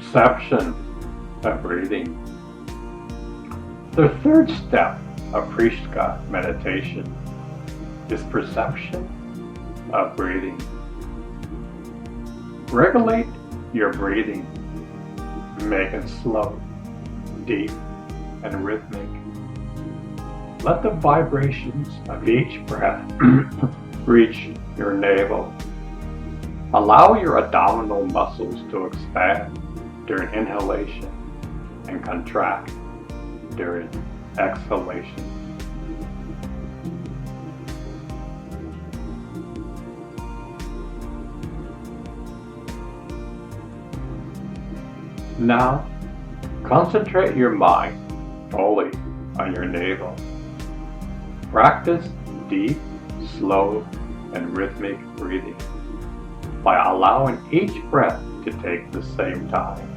perception of breathing. The third step of Prishka meditation is perception of breathing. Regulate your breathing, make it slow, deep, and rhythmic. Let the vibrations of each breath reach your navel. Allow your abdominal muscles to expand during inhalation and contract during exhalation. Now, concentrate your mind fully on your navel. Practice deep, slow, and rhythmic breathing by allowing each breath to take the same time.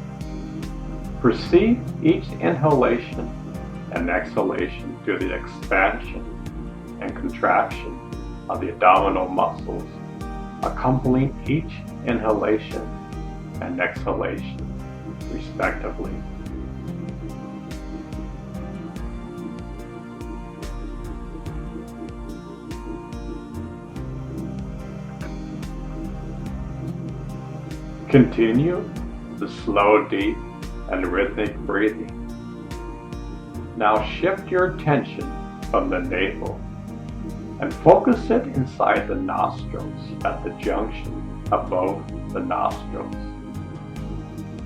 Perceive each inhalation and exhalation through the expansion and contraction of the abdominal muscles, accompanying each inhalation and exhalation respectively. Continue the slow, deep, and rhythmic breathing. Now shift your attention from the navel and focus it inside the nostrils at the junction of both the nostrils.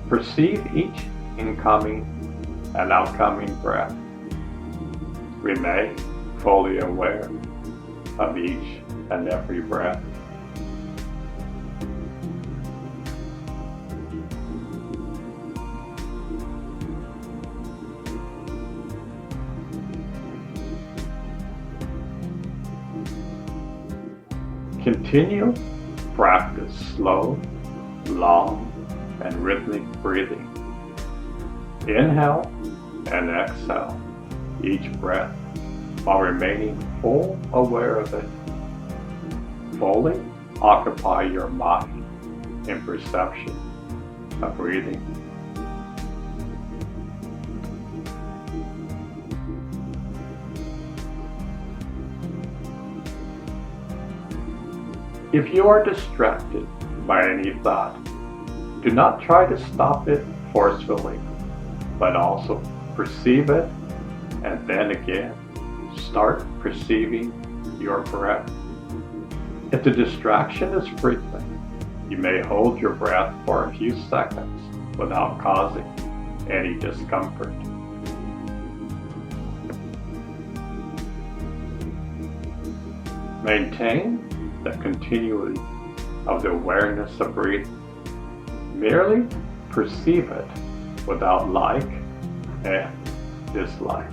Perceive each incoming and outgoing breath. Remain fully aware of each and every breath. Continue practice slow, long, and rhythmic breathing. Inhale and exhale each breath while remaining full aware of it. Fully occupy your mind in perception of breathing. If you are distracted by any thought, do not try to stop it forcefully, but also perceive it, and then again, start perceiving your breath. If the distraction is frequent, you may hold your breath for a few seconds without causing any discomfort. Maintain the continuity of the awareness of breathing. Merely perceive it without like and dislike.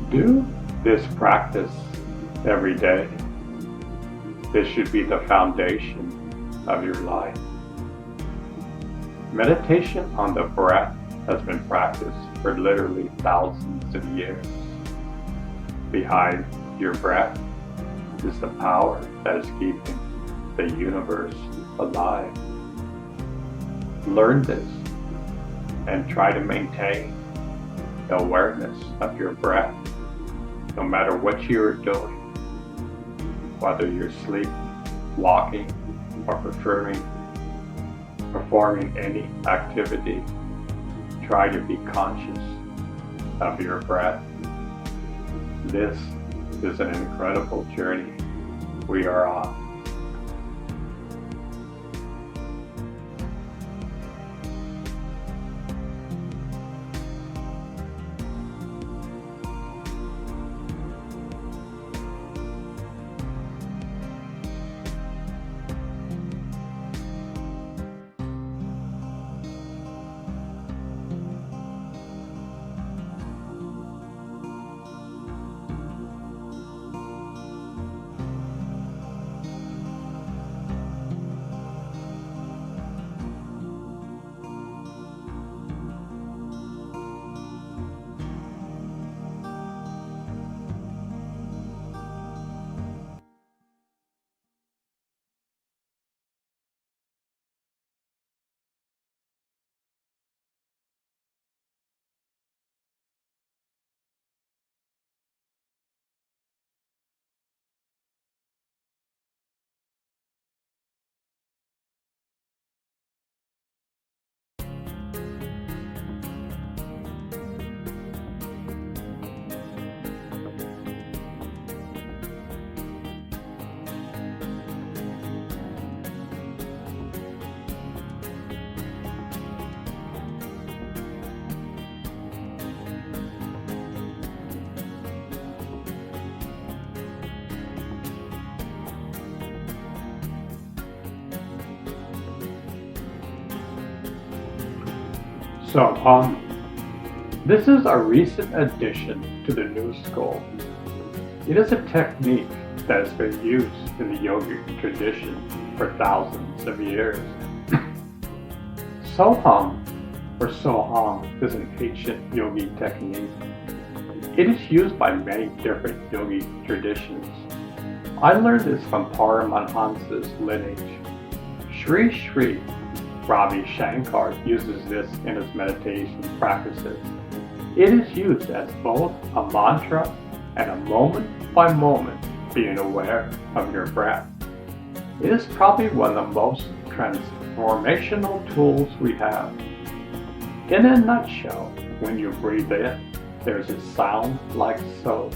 Do this practice every day. This should be the foundation of your life. Meditation on the breath has been practiced for literally thousands of years. Behind your breath is the power that is keeping the universe alive. Learn this and try to maintain the awareness of your breath no matter what you're doing, whether you're asleep, walking, or performing any activity. Try to be conscious of your breath. This is an incredible journey we are on. So, this is a recent addition to the new school. It is a technique that has been used in the yogic tradition for thousands of years. Soham, or Soham, is an ancient yogi technique. It is used by many different yogi traditions. I learned this from Paramahansa's lineage. Sri Sri Ravi Shankar uses this in his meditation practices. It is used as both a mantra and a moment by moment being aware of your breath. It is probably one of the most transformational tools we have. In a nutshell, when you breathe in, there's a sound like so.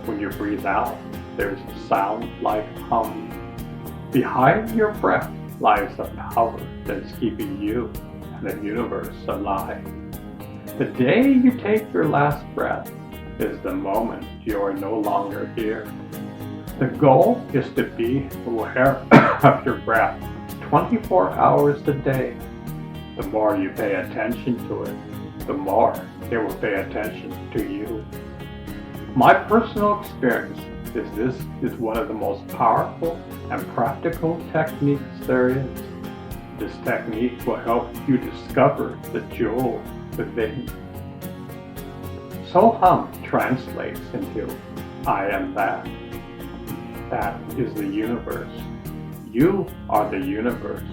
When you breathe out, there's a sound like hum. Behind your breath lies the power that is keeping you and the universe alive. The day you take your last breath is the moment you are no longer here. The goal is to be aware of your breath 24 hours a day. The more you pay attention to it, the more it will pay attention to you. My personal experience is this is one of the most powerful and practical techniques there is. This technique will help you discover the jewel within. Soham translates into I am that. That is the universe. You are the universe.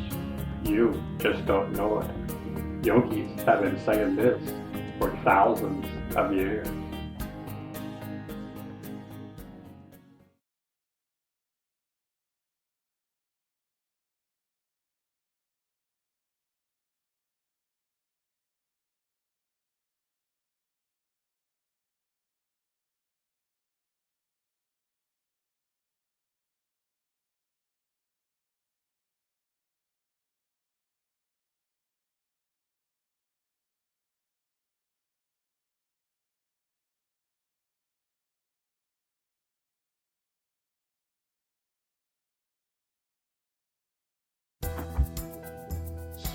You just don't know it. Yogis have been saying this for thousands of years.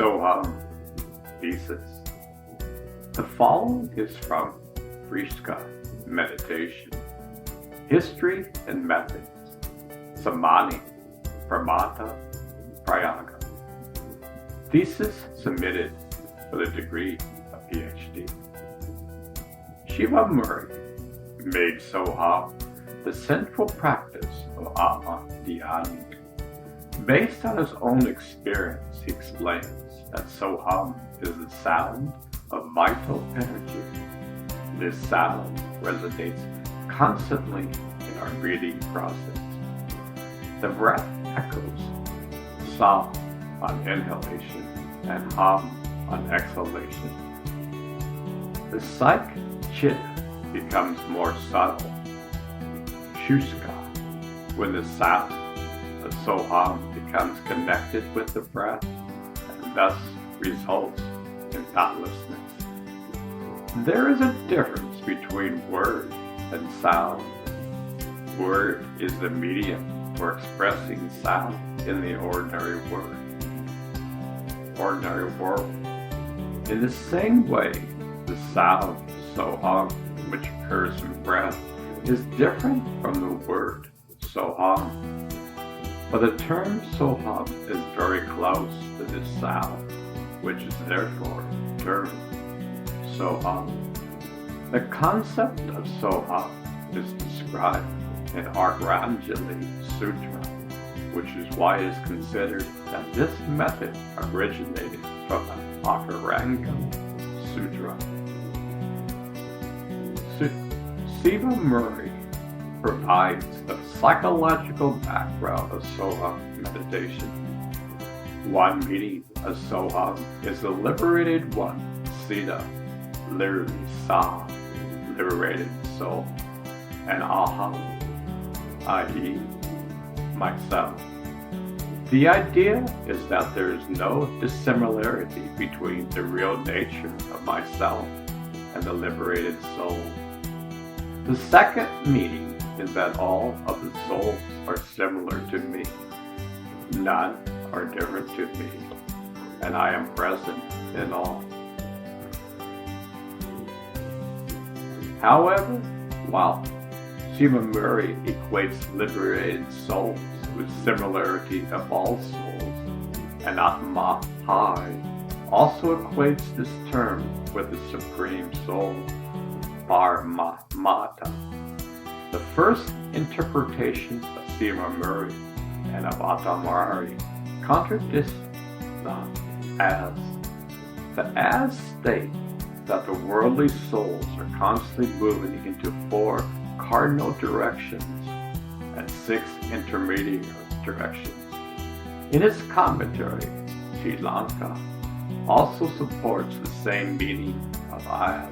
Soham thesis. The following is from Friska meditation, history and methods, Samadhi, Pramata, Prayaga. Thesis submitted for the degree of PhD. Shiva Murray made Soham the central practice of Atma Dhyani. Based on his own experience, he explains that Soham is the sound of vital energy. This sound resonates constantly in our breathing process. The breath echoes Sa on inhalation and Ham on exhalation. The psych chitta becomes more subtle, Shushka, when the sound of Soham becomes connected with the breath and thus results in thoughtlessness. There is a difference between word and sound. Word is the medium for expressing sound in the ordinary world. In the same way, the sound Soham, which occurs in breath, is different from the word Soham. But the term Soham is very close to this sound, which is therefore termed Soham. The concept of Soham is described in Argranjali Sutra, which is why it is considered that this method originated from the Akaranga Sutra. Shiva Murray provides the psychological background of Soham meditation. One meaning of Soham is the liberated one, Sita, literally Sa, liberated soul, and Aham, i.e., myself. The idea is that there is no dissimilarity between the real nature of myself and the liberated soul. The second meaning is that all of the souls are similar to me. None are different to me, and I am present in all. However, while Shiva Murray equates liberated souls with similarity of all souls, and Atma Hai also equates this term with the Supreme Soul, Paramatma. The first interpretation of Shiva Murray and of Atamari contradicts them as. The as state that the worldly souls are constantly moving into 4 cardinal directions and 6 intermediate directions. In his commentary, Sri Lanka also supports the same meaning of as.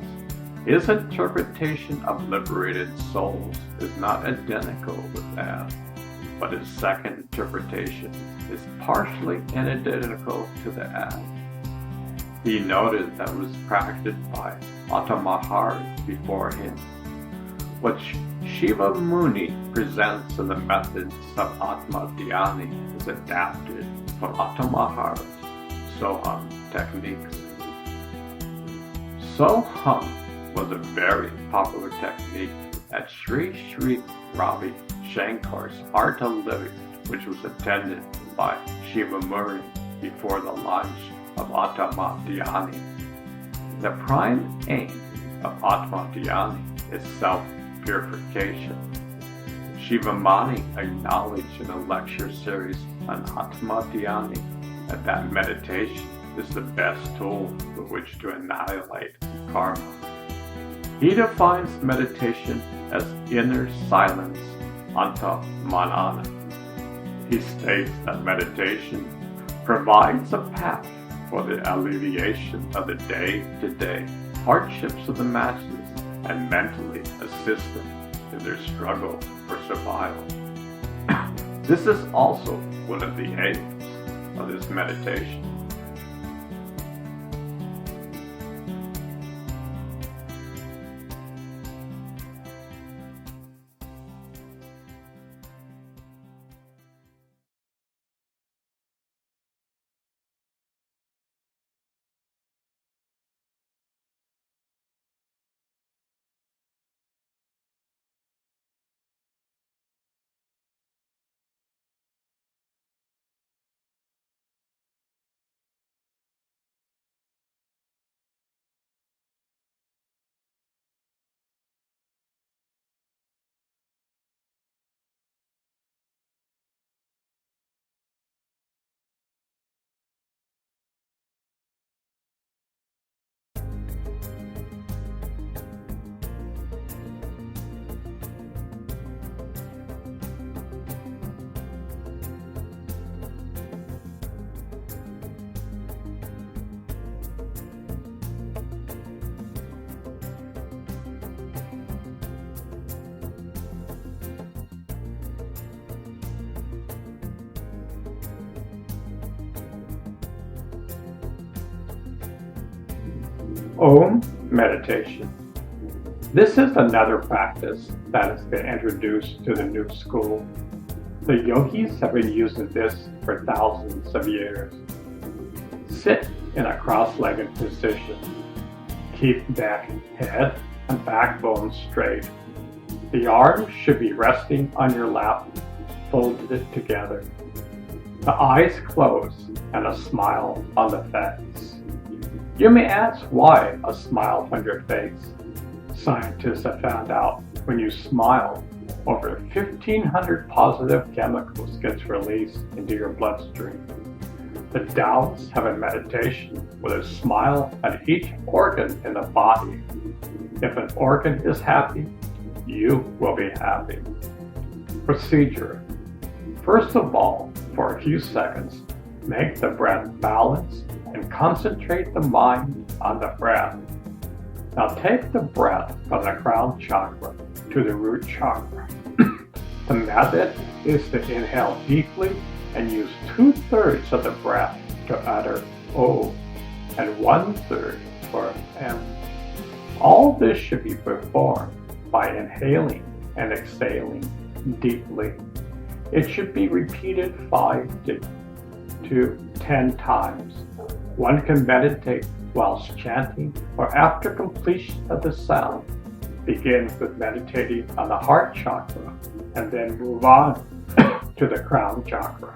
His interpretation of liberated souls is not identical with as, but his second interpretation is partially identical to the as. He noted that it was practiced by Atamahari before him. What Shiva Muni presents in the methods of Atma Dhyani is adapted from Atamahari's Soham techniques. Soham was a very popular technique at Sri Sri Ravi Shankar's Art of Living, which was attended by Shiva Murray before the launch of Atma Dhyani. The prime aim of Atma Dhyani is self-purification. Shiva Mani acknowledged in a lecture series on Atma Dhyani that meditation is the best tool with which to annihilate karma. He defines meditation as inner silence, anta manana. He states that meditation provides a path for the alleviation of the day-to-day hardships of the masses and mentally assist them in their struggle for survival. This is also one of the aims of this meditation. Om meditation. This is another practice that has been introduced to the new school. The yogis have been using this for thousands of years. Sit in a cross-legged position. Keep neck, head, and backbone straight. The arms should be resting on your lap, folded together. The eyes closed and a smile on the face. You may ask why a smile on your face. Scientists have found out when you smile, over 1,500 positive chemicals gets released into your bloodstream. The Taoists have a meditation where they smile at each organ in the body. If an organ is happy, you will be happy. Procedure. First of all, for a few seconds, make the breath balanced and concentrate the mind on the breath. Now take the breath from the crown chakra to the root chakra. The method is to inhale deeply and use 2/3 of the breath to utter O and 1/3 for M. All this should be performed by inhaling and exhaling deeply. It should be repeated 5 to 10 times. One can meditate whilst chanting or after completion of the sound. Begin with meditating on the heart chakra and then move on to the crown chakra.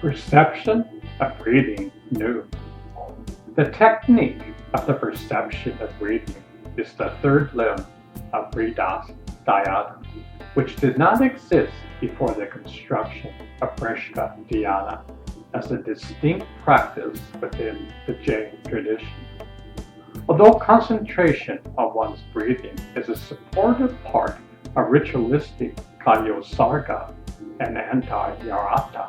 Perception of breathing new. The technique of the perception of breathing is the third limb of Dhyana, which did not exist before the construction of Prishka Dhyana as a distinct practice within the Jain tradition. Although concentration on one's breathing is a supportive part of ritualistic Kanyosarga and anti-yarata,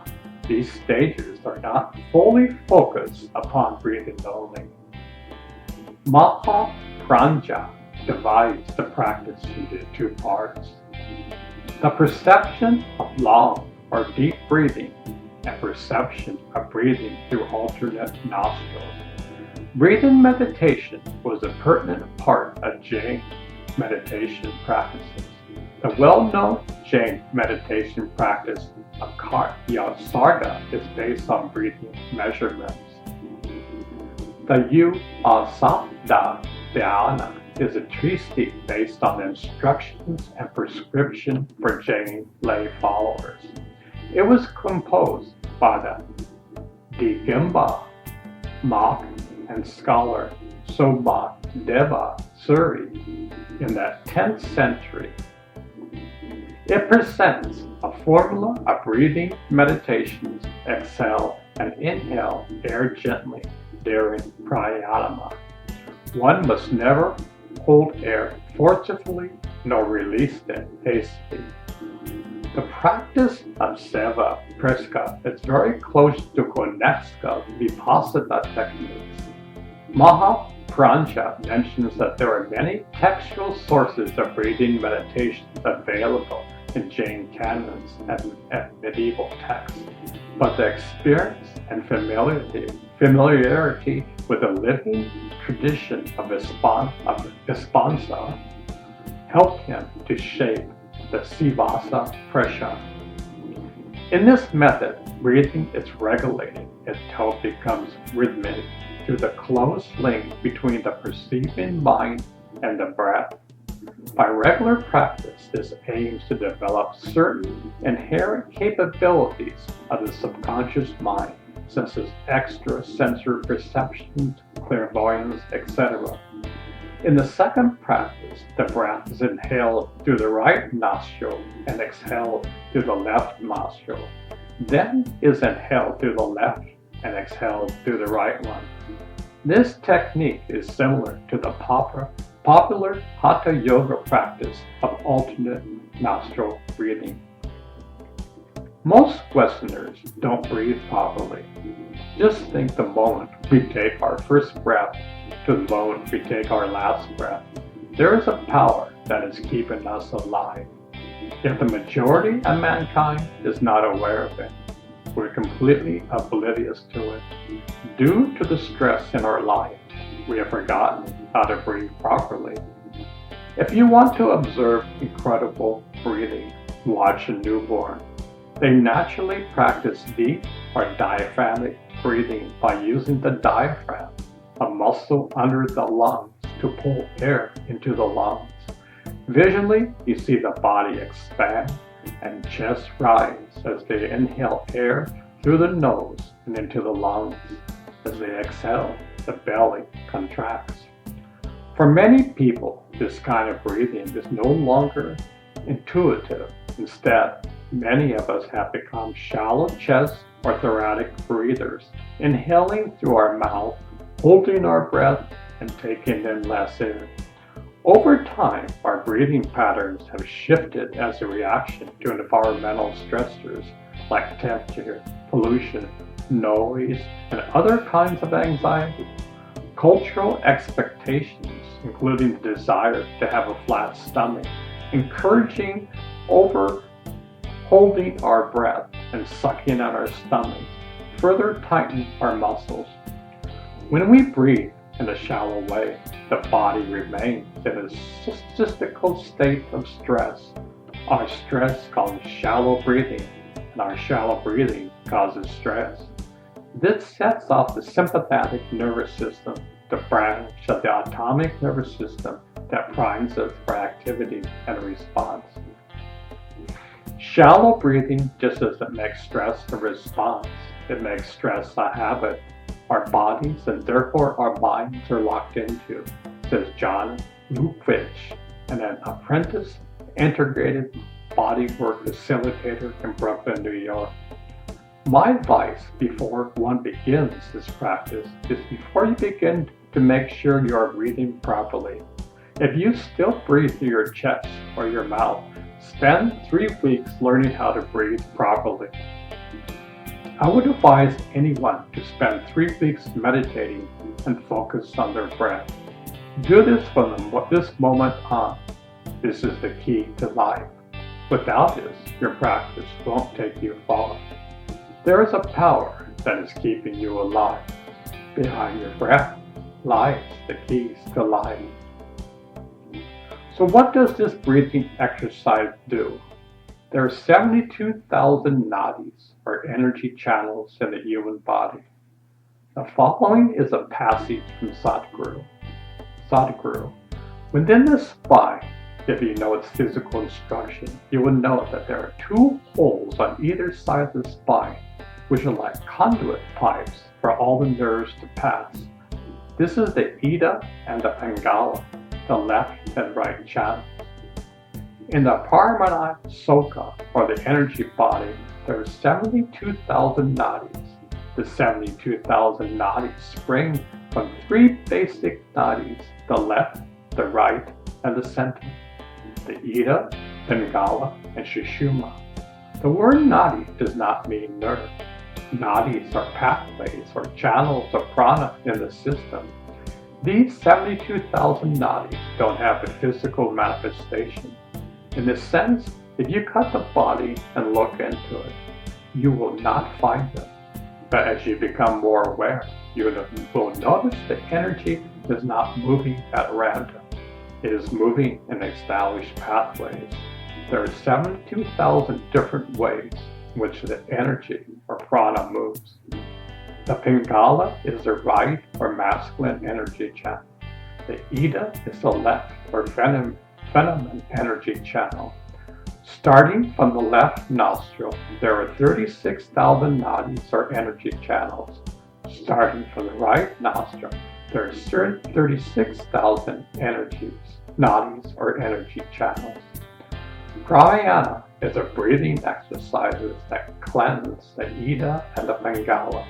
these stages are not fully focused upon breathing only. Mahaprajna divides the practice into 2 parts. The perception of long or deep breathing and perception of breathing through alternate nostrils. Breathing meditation was a pertinent part of Jain meditation practices. The well-known Jain meditation practice of Sarga is based on breathing measurements. The Usabda Dhyana is a treatise based on instructions and prescription for Jain lay followers. It was composed by the Digamba monk and scholar Sobhadeva Suri in the 10th century. It presents a formula of breathing meditations, exhale and inhale air gently during pranayama. One must never hold air forcefully nor release it hastily. The practice of Seva Prishka is very close to Koneska Vipassana techniques. Mahaprajna mentions that there are many textual sources of breathing meditation available in Jain canons and medieval texts, but the experience and familiarity with the living tradition of Ispansa helped him to shape the Sivasa Pressha. In this method, breathing is regulated until it becomes rhythmic through the close link between the perceiving mind and the breath. By regular practice, this aims to develop certain inherent capabilities of the subconscious mind, such as extrasensory perceptions, clairvoyance, etc. In the second practice, the breath is inhaled through the right nostril and exhaled through the left nostril. Then is inhaled through the left and exhaled through the right one. This technique is similar to the popular Hatha Yoga practice of alternate nostril breathing. Most Westerners don't breathe properly. Just think the moment we take our first breath to the moment we take our last breath, there is a power that is keeping us alive. If the majority of mankind is not aware of it, we're completely oblivious to it. Due to the stress in our life, we have forgotten how to breathe properly. If you want to observe incredible breathing, watch a newborn. They naturally practice deep or diaphragmatic breathing by using the diaphragm, a muscle under the lungs, to pull air into the lungs. Visually, you see the body expand and chest rise as they inhale air through the nose and into the lungs. As they exhale, the belly contracts. For many people, this kind of breathing is no longer intuitive. Instead, many of us have become shallow chest or thoracic breathers, inhaling through our mouth, holding our breath, and taking in less air. Over time, our breathing patterns have shifted as a reaction to environmental stressors like temperature, pollution, noise, and other kinds of anxiety. Cultural expectations, including the desire to have a flat stomach, encouraging holding our breath and sucking at our stomachs, further tighten our muscles. When we breathe in a shallow way, the body remains in a statistical state of stress. Our stress causes shallow breathing, and our shallow breathing causes stress. This sets off the sympathetic nervous system, the branch of the autonomic nervous system that primes us for activity and response. Shallow breathing just doesn't make stress a response, it makes stress a habit. Our bodies and therefore our minds are locked into, says John Lukevich, an apprentice integrated bodywork facilitator in Brooklyn, New York. My advice before one begins this practice is before you begin to make sure you are breathing properly. If you still breathe through your chest or your mouth, spend 3 weeks learning how to breathe properly. I would advise anyone to spend 3 weeks meditating and focus on their breath. Do this from this moment on. This is the key to life. Without this, your practice won't take you far. There is a power that is keeping you alive. Behind your breath lies the keys to life. So what does this breathing exercise do? There are 72,000 nadis, or energy channels, in the human body. The following is a passage from Sadhguru. Sadhguru. Within the spine, if you know its physical instruction, you will know that there are 2 holes on either side of the spine, which are like conduit pipes for all the nerves to pass. This is the Ida and the Pingala, the left and right channels. In the Paramana Soka, or the energy body, there are 72,000 nadis. The 72,000 nadis spring from 3 basic nadis, the left, the right, and the center. The Ida, Pingala, and Sushumna. The word nadi does not mean nerve. Nadis are pathways or channels of prana in the system. These 72,000 nadis don't have a physical manifestation. In a sense, if you cut the body and look into it, you will not find them. But as you become more aware, you will notice the energy is not moving at random. It is moving in established pathways. There are 72,000 different ways in which the energy or prana moves. The Pingala is the right or masculine energy channel. The Ida is the left or feminine energy channel. Starting from the left nostril, there are 36,000 nadis or energy channels. Starting from the right nostril, There are certain 36,000 energies, nadis, or energy channels. Pranayama is a breathing exercise that cleanse the Ida and the Pingala.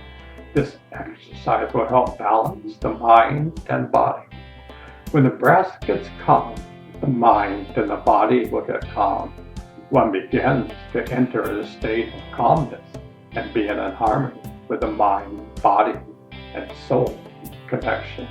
This exercise will help balance the mind and body. When the breath gets calm, the mind and the body will get calm. One begins to enter a state of calmness and be in harmony with the mind, body, and soul connection.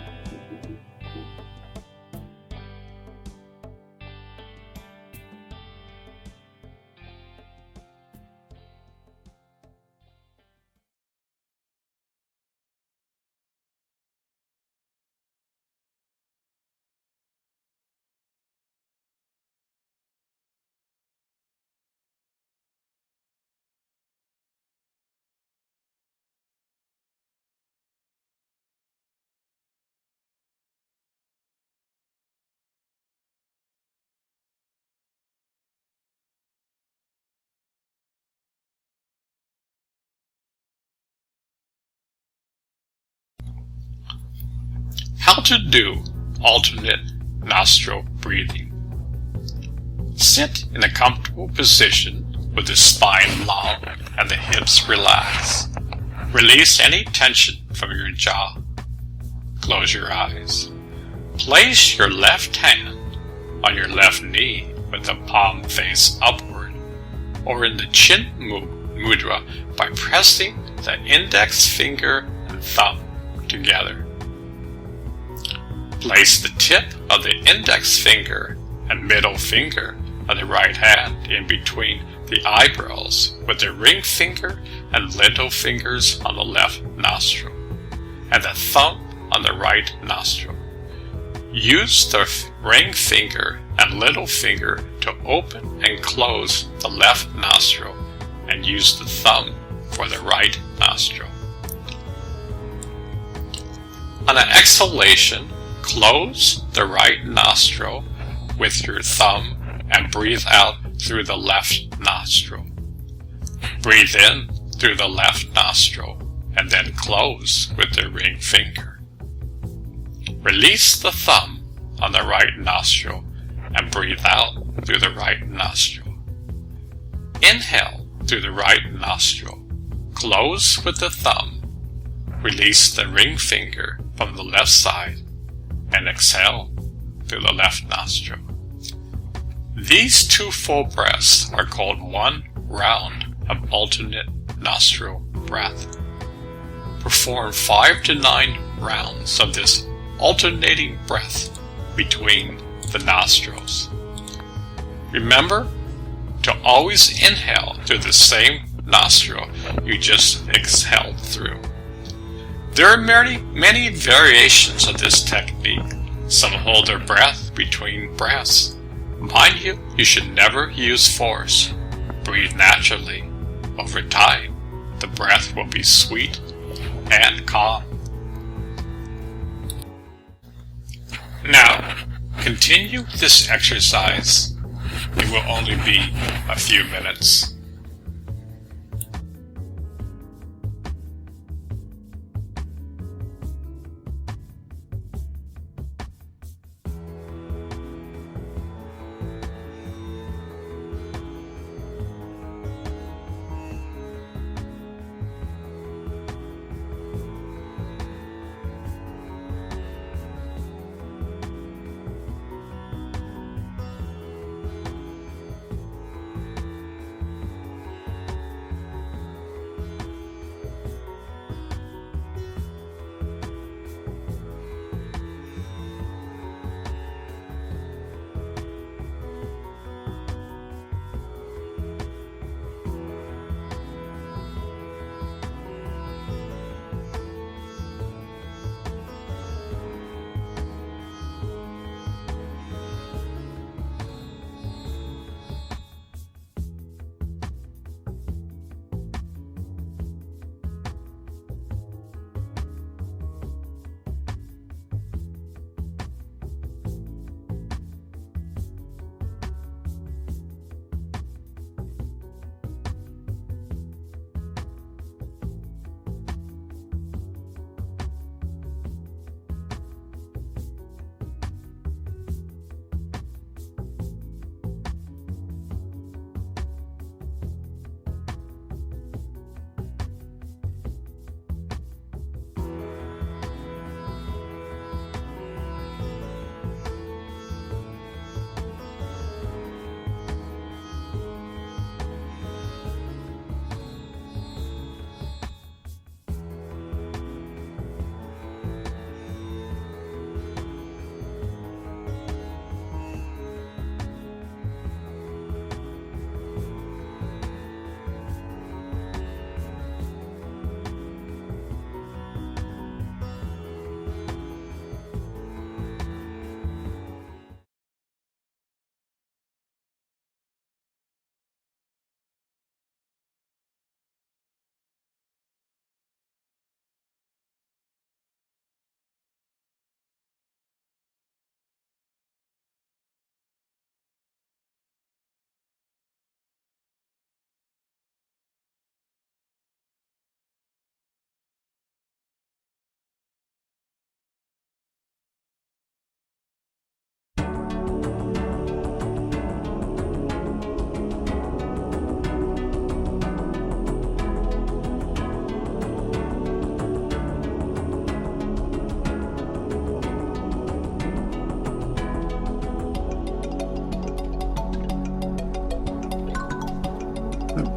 How to do alternate nostril breathing. Sit in a comfortable position with the spine long and the hips relaxed. Release any tension from your jaw. Close your eyes. Place your left hand on your left knee with the palm face upward, or in the chin mudra by pressing the index finger and thumb together. Place the tip of the index finger and middle finger of the right hand in between the eyebrows with the ring finger and little fingers on the left nostril, and the thumb on the right nostril. Use the ring finger and little finger to open and close the left nostril, and use the thumb for the right nostril. On an exhalation, close the right nostril with your thumb and breathe out through the left nostril. Breathe in through the left nostril and then close with the ring finger. Release the thumb on the right nostril and breathe out through the right nostril. Inhale through the right nostril. Close with the thumb. Release the ring finger from the left side and exhale through the left nostril. These two full breaths are called one round of alternate nostril breath. Perform 5 to 9 rounds of this alternating breath between the nostrils. Remember to always inhale through the same nostril you just exhaled through. There are many variations of this technique. Some hold their breath between breaths. Mind you, you should never use force. Breathe naturally. Over time, the breath will be sweet and calm. Now, continue this exercise. It will only be a few minutes.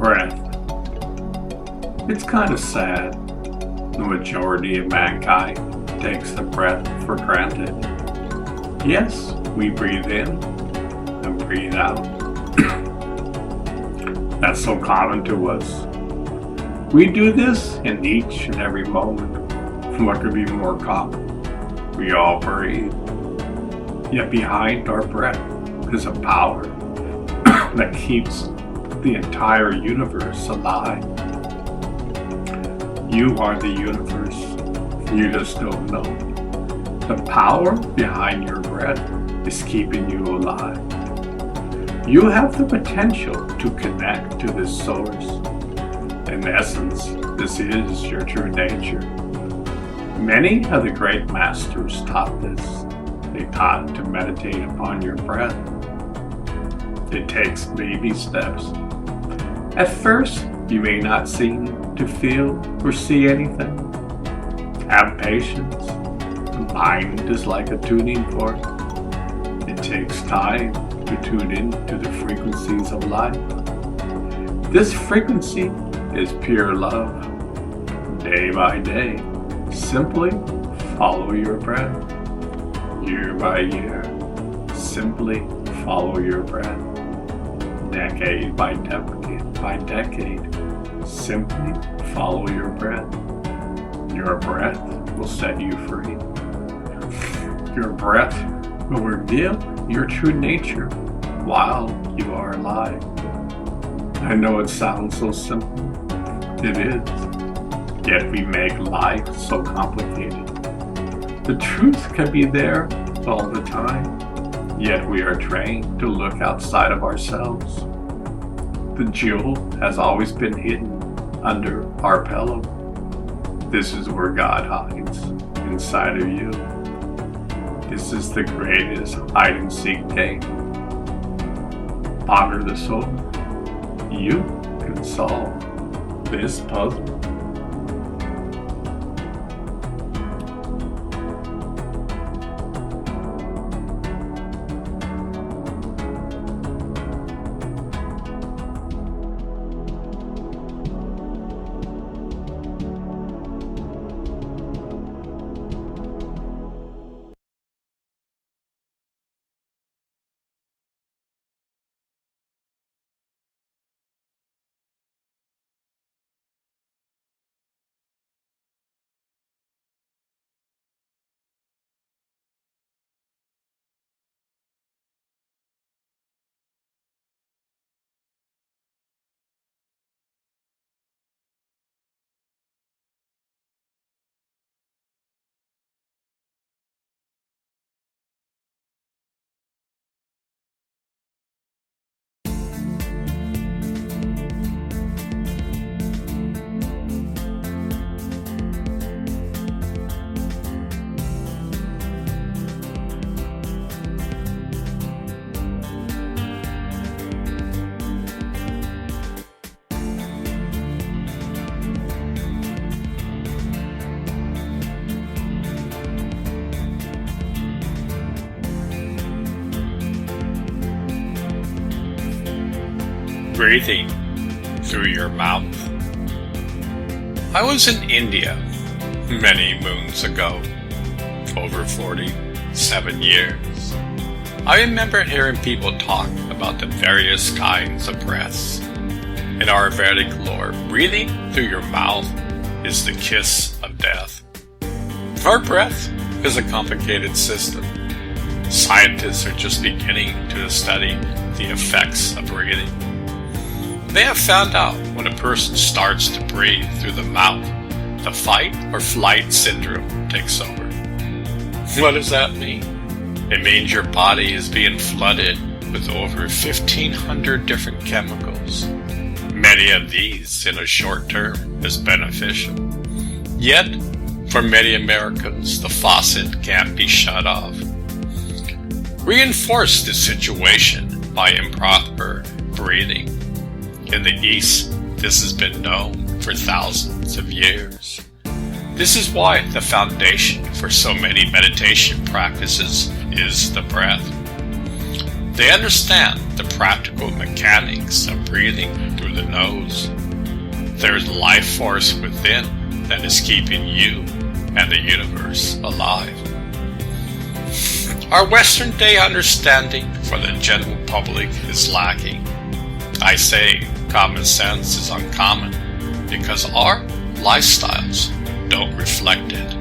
Breath. It's kind of sad. The majority of mankind takes the breath for granted. Yes, we breathe in and breathe out. That's so common to us. We do this in each and every moment. What could be more common? We all breathe. Yet behind our breath is a power that keeps the entire universe alive. You are the universe. You just don't know. The power behind your breath is keeping you alive. You have the potential to connect to this source. In essence, this is your true nature. Many of the great masters taught this. They taught to meditate upon your breath. It takes baby steps. At first, you may not seem to feel or see anything. Have patience. The mind is like a tuning fork. It takes time to tune in to the frequencies of life. This frequency is pure love. Day by day, simply follow your breath. Year by year, simply follow your breath. Decade by decade, simply follow your breath. Your breath will set you free. Your breath will reveal your true nature while you are alive. I know it sounds so simple. It is. Yet we make life so complicated. The truth can be there all the time, yet we are trained to look outside of ourselves. The jewel has always been hidden under our pillow. This is where God hides, inside of you. This is the greatest hide-and-seek game. Ponder the soul. You can solve this puzzle. Breathing through your mouth. I was in India many moons ago, over 47 years. I remember hearing people talk about the various kinds of breaths. In our Vedic lore, breathing through your mouth is the kiss of death. Our breath is a complicated system. Scientists are just beginning to study the effects of breathing. They have found out when a person starts to breathe through the mouth, the fight or flight syndrome takes over. What does that mean? It means your body is being flooded with over 1,500 different chemicals. Many of these in a short term is beneficial. Yet, for many Americans, the faucet can't be shut off. Reinforce this situation by improper breathing. In the East, this has been known for thousands of years. This is why the foundation for so many meditation practices is the breath. They understand the practical mechanics of breathing through the nose. There's life force within that is keeping you and the universe alive. Our Western day understanding for the general public is lacking. I say common sense is uncommon because our lifestyles don't reflect it.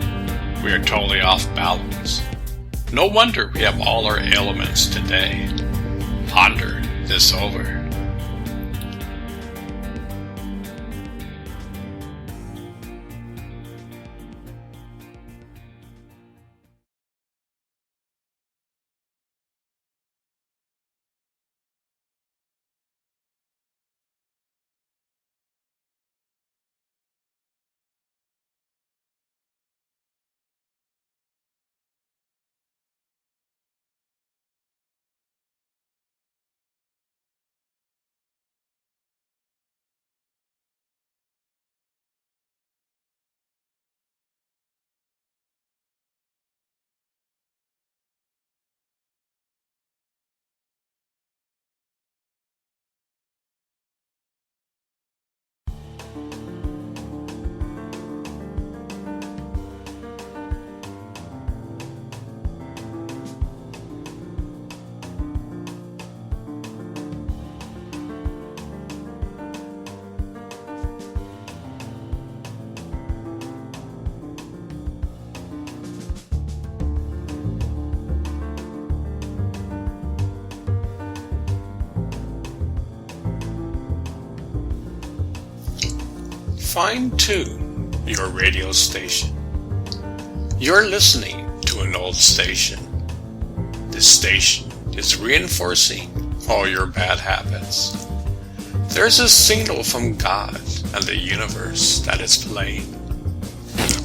We are totally off balance. No wonder we have all our ailments today. Ponder this over. Fine-tune your radio station. You're listening to an old station. This station is reinforcing all your bad habits. There's a signal from God and the universe that is playing.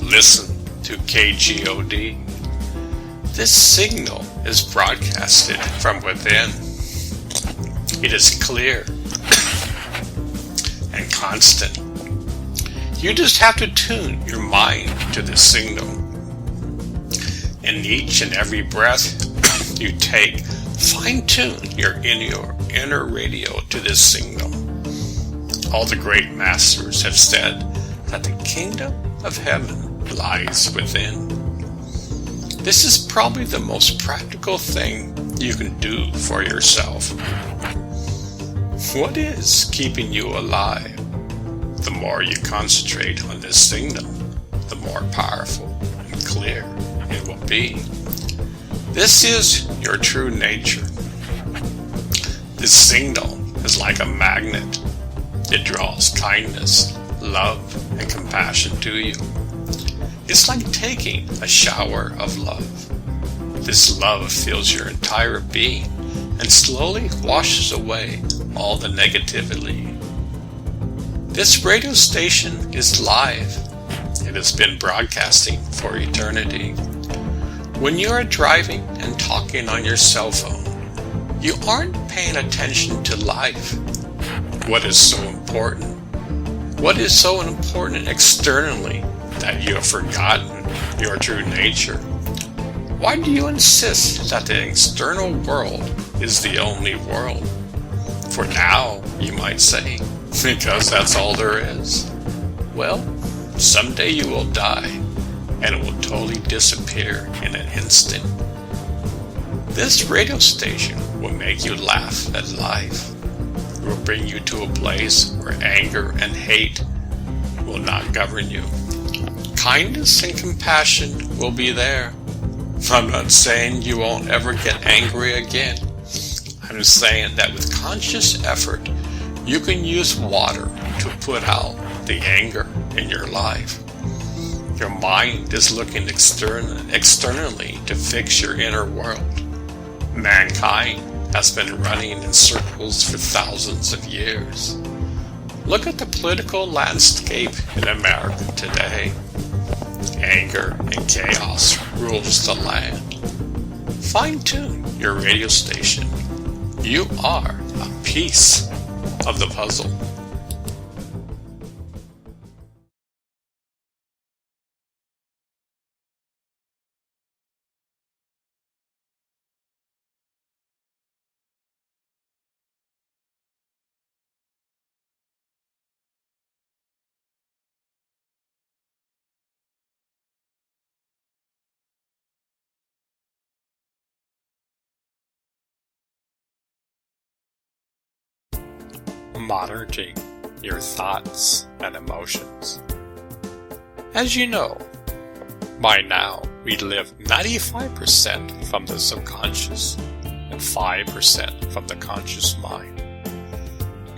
Listen to KGOD. This signal is broadcasted from within. It is clear and constant. You just have to tune your mind to this signal. In each and every breath you take, fine-tune your inner radio to this signal. All the great masters have said that the kingdom of heaven lies within. This is probably the most practical thing you can do for yourself. What is keeping you alive? The more you concentrate on this signal, the more powerful and clear it will be. This is your true nature. This signal is like a magnet. It draws kindness, love, and compassion to you. It's like taking a shower of love. This love fills your entire being and slowly washes away all the negativity. This radio station is live. It has been broadcasting for eternity. When you are driving and talking on your cell phone, you aren't paying attention to life. What is so important? What is so important externally that you have forgotten your true nature? Why do you insist that the external world is the only world? For now, you might say, because that's all there is. Well, someday you will die, and it will totally disappear in an instant. This radio station will make you laugh at life. It will bring you to a place where anger and hate will not govern you. Kindness and compassion will be there. I'm not saying you won't ever get angry again. I'm saying that with conscious effort, you can use water to put out the anger in your life. Your mind is looking externally to fix your inner world. Mankind has been running in circles for thousands of years. Look at the political landscape in America today. Anger and chaos rules the land. Fine-tune your radio station. You are a piece of the puzzle. monitoring your thoughts and emotions. As you know, by now we live 95% from the subconscious and 5% from the conscious mind.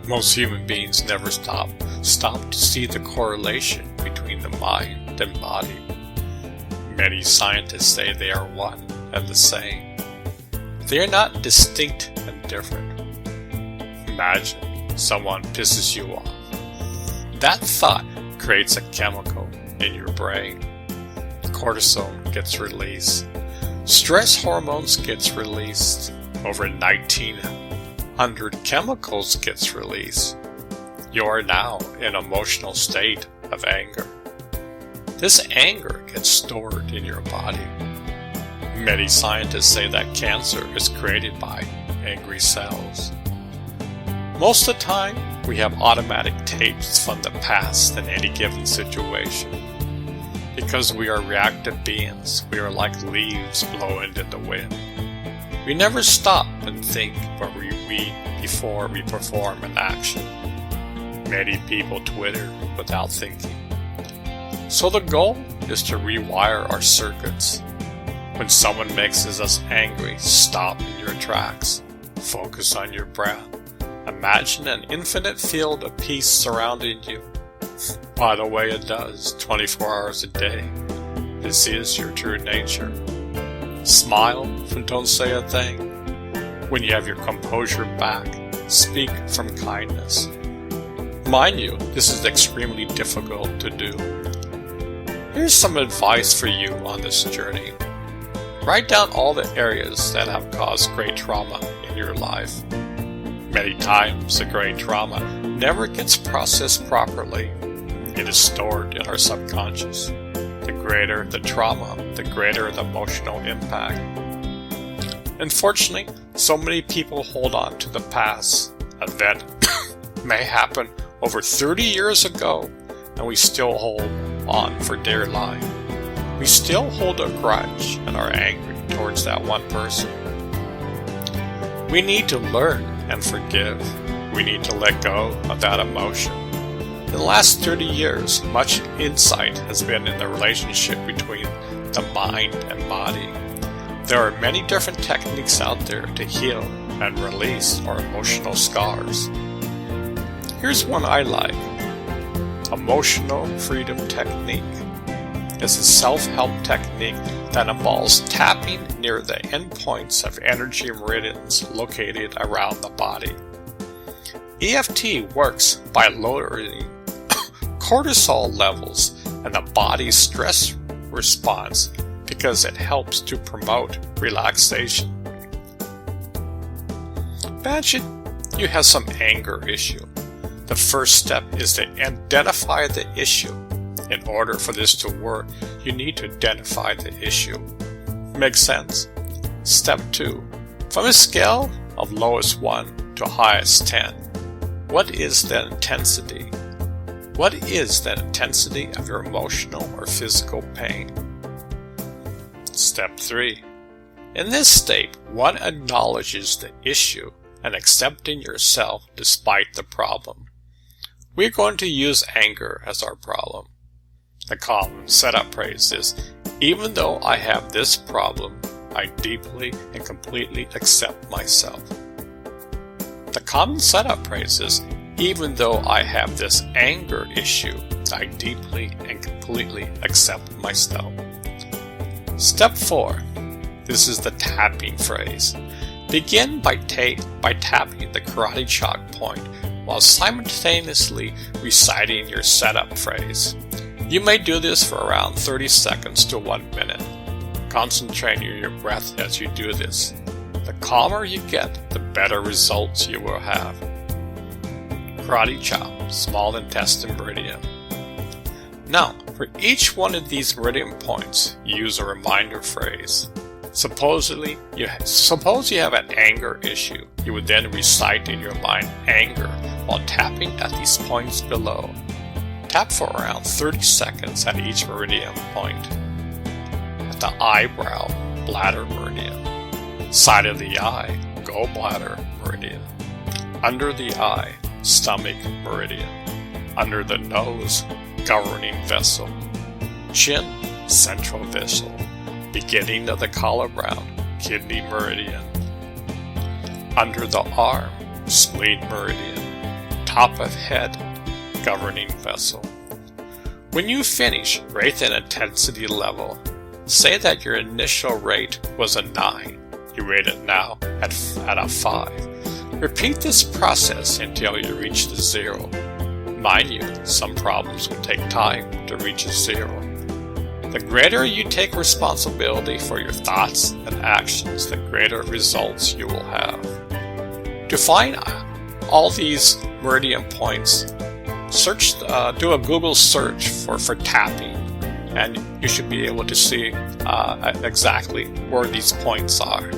Most human beings never stop to see the correlation between the mind and body. Many scientists say they are one and the same. They are not distinct and different. Imagine someone pisses you off. That thought creates a chemical in your brain. Cortisol gets released. Stress hormones gets released. Over 1900 chemicals gets released. You are now in an emotional state of anger. This anger gets stored in your body. Many scientists say that cancer is created by angry cells. Most of the time, we have automatic tapes from the past in any given situation. Because we are reactive beings, we are like leaves blowing in the wind. We never stop and think before we perform an action. Many people Twitter without thinking. So the goal is to rewire our circuits. When someone makes us angry, stop in your tracks. Focus on your breath. Imagine an infinite field of peace surrounding you. By the way, it does, 24 hours a day. This is your true nature. Smile and don't say a thing. When you have your composure back, speak from kindness. Mind you, this is extremely difficult to do. Here's some advice for you on this journey. Write down all the areas that have caused great trauma in your life. Many times, the great trauma never gets processed properly. It is stored in our subconscious. The greater the trauma, the greater the emotional impact. Unfortunately, so many people hold on to the past. An event may happen over 30 years ago, and we still hold on for dear life. We still hold a grudge and are angry towards that one person. We need to learn and forgive. We need to let go of that emotion. In the last 30 years, much insight has been in the relationship between the mind and body. There are many different techniques out there to heal and release our emotional scars. Here's one I like. Emotional Freedom Technique. It's a self-help technique that involves tapping near the endpoints of energy meridians located around the body. EFT works by lowering cortisol levels and the body's stress response because it helps to promote relaxation. Imagine you have some anger issue. The first step is to identify the issue. In order for this to work, you need to identify the issue. Makes sense? Step 2. From a scale of lowest 1 to highest 10, what is the intensity? What is the intensity of your emotional or physical pain? Step 3. In this state, one acknowledges the issue and accepting yourself despite the problem. We're going to use anger as our problem. The common setup phrase is, even though I have this problem, I deeply and completely accept myself. The common setup phrase is, even though I have this anger issue, I deeply and completely accept myself. Step 4. This is the tapping phrase. Begin by tapping the karate chop point while simultaneously reciting your setup phrase. You may do this for around 30 seconds to 1 minute. Concentrate on your breath as you do this. The calmer you get, the better results you will have. Karate chop, small intestine meridian. Now, for each one of these meridian points, use a reminder phrase. Suppose you have an anger issue. You would then recite in your mind anger while tapping at these points below. Tap for around 30 seconds at each meridian point. At the eyebrow, bladder meridian. Side of the eye, gallbladder meridian. Under the eye, stomach meridian. Under the nose, governing vessel. Chin, central vessel. Beginning of the collarbone, kidney meridian. Under the arm, spleen meridian. Top of head, governing vessel. When you finish, rate the intensity level. Say that your initial rate was a 9. You rate it now at a 5. Repeat this process until you reach the 0. Mind you, some problems will take time to reach a 0. The greater you take responsibility for your thoughts and actions, the greater results you will have. To find all these meridian points, do a Google search for tapping, and you should be able to see exactly where these points are.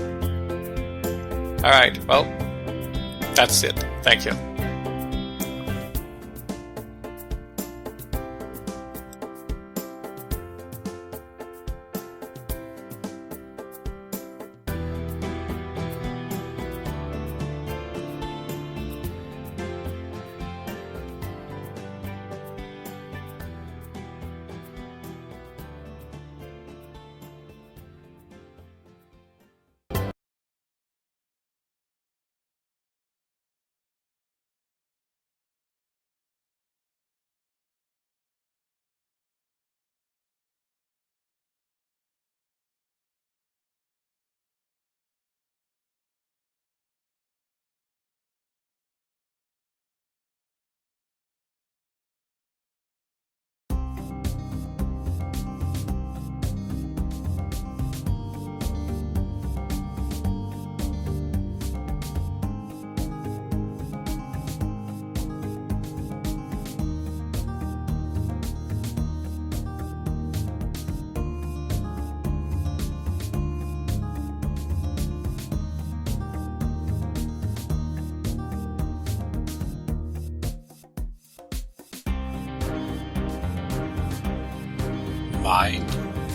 Alright, well, that's it. Thank you. Mind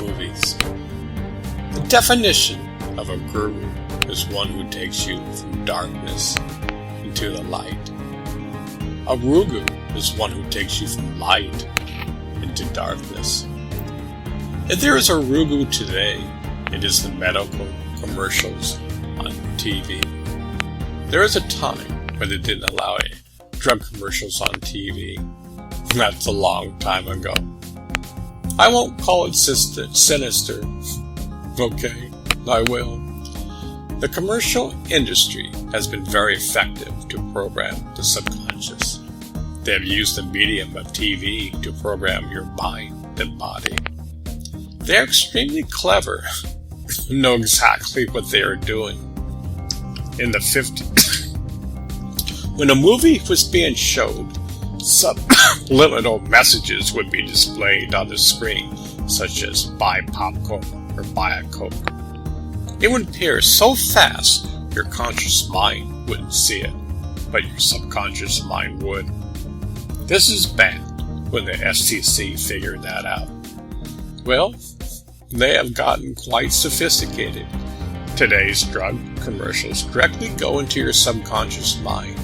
movies. The definition of a guru is one who takes you from darkness into the light. A rugu is one who takes you from light into darkness. If there is a rugu today, it is the medical commercials on TV. There is a time when they didn't allow drug commercials on TV. That's a long time ago. I won't call it sinister. Okay, I will. The commercial industry has been very effective to program the subconscious. They have used the medium of TV to program your mind and body. They're extremely clever, know exactly what they are doing. In the 50s, when a movie was being showed, subliminal messages would be displayed on the screen, such as buy popcorn or buy a Coke. It would appear so fast your conscious mind wouldn't see it, but your subconscious mind would. This is bad when the FCC figured that out. Well, they have gotten quite sophisticated. Today's drug commercials directly go into your subconscious mind.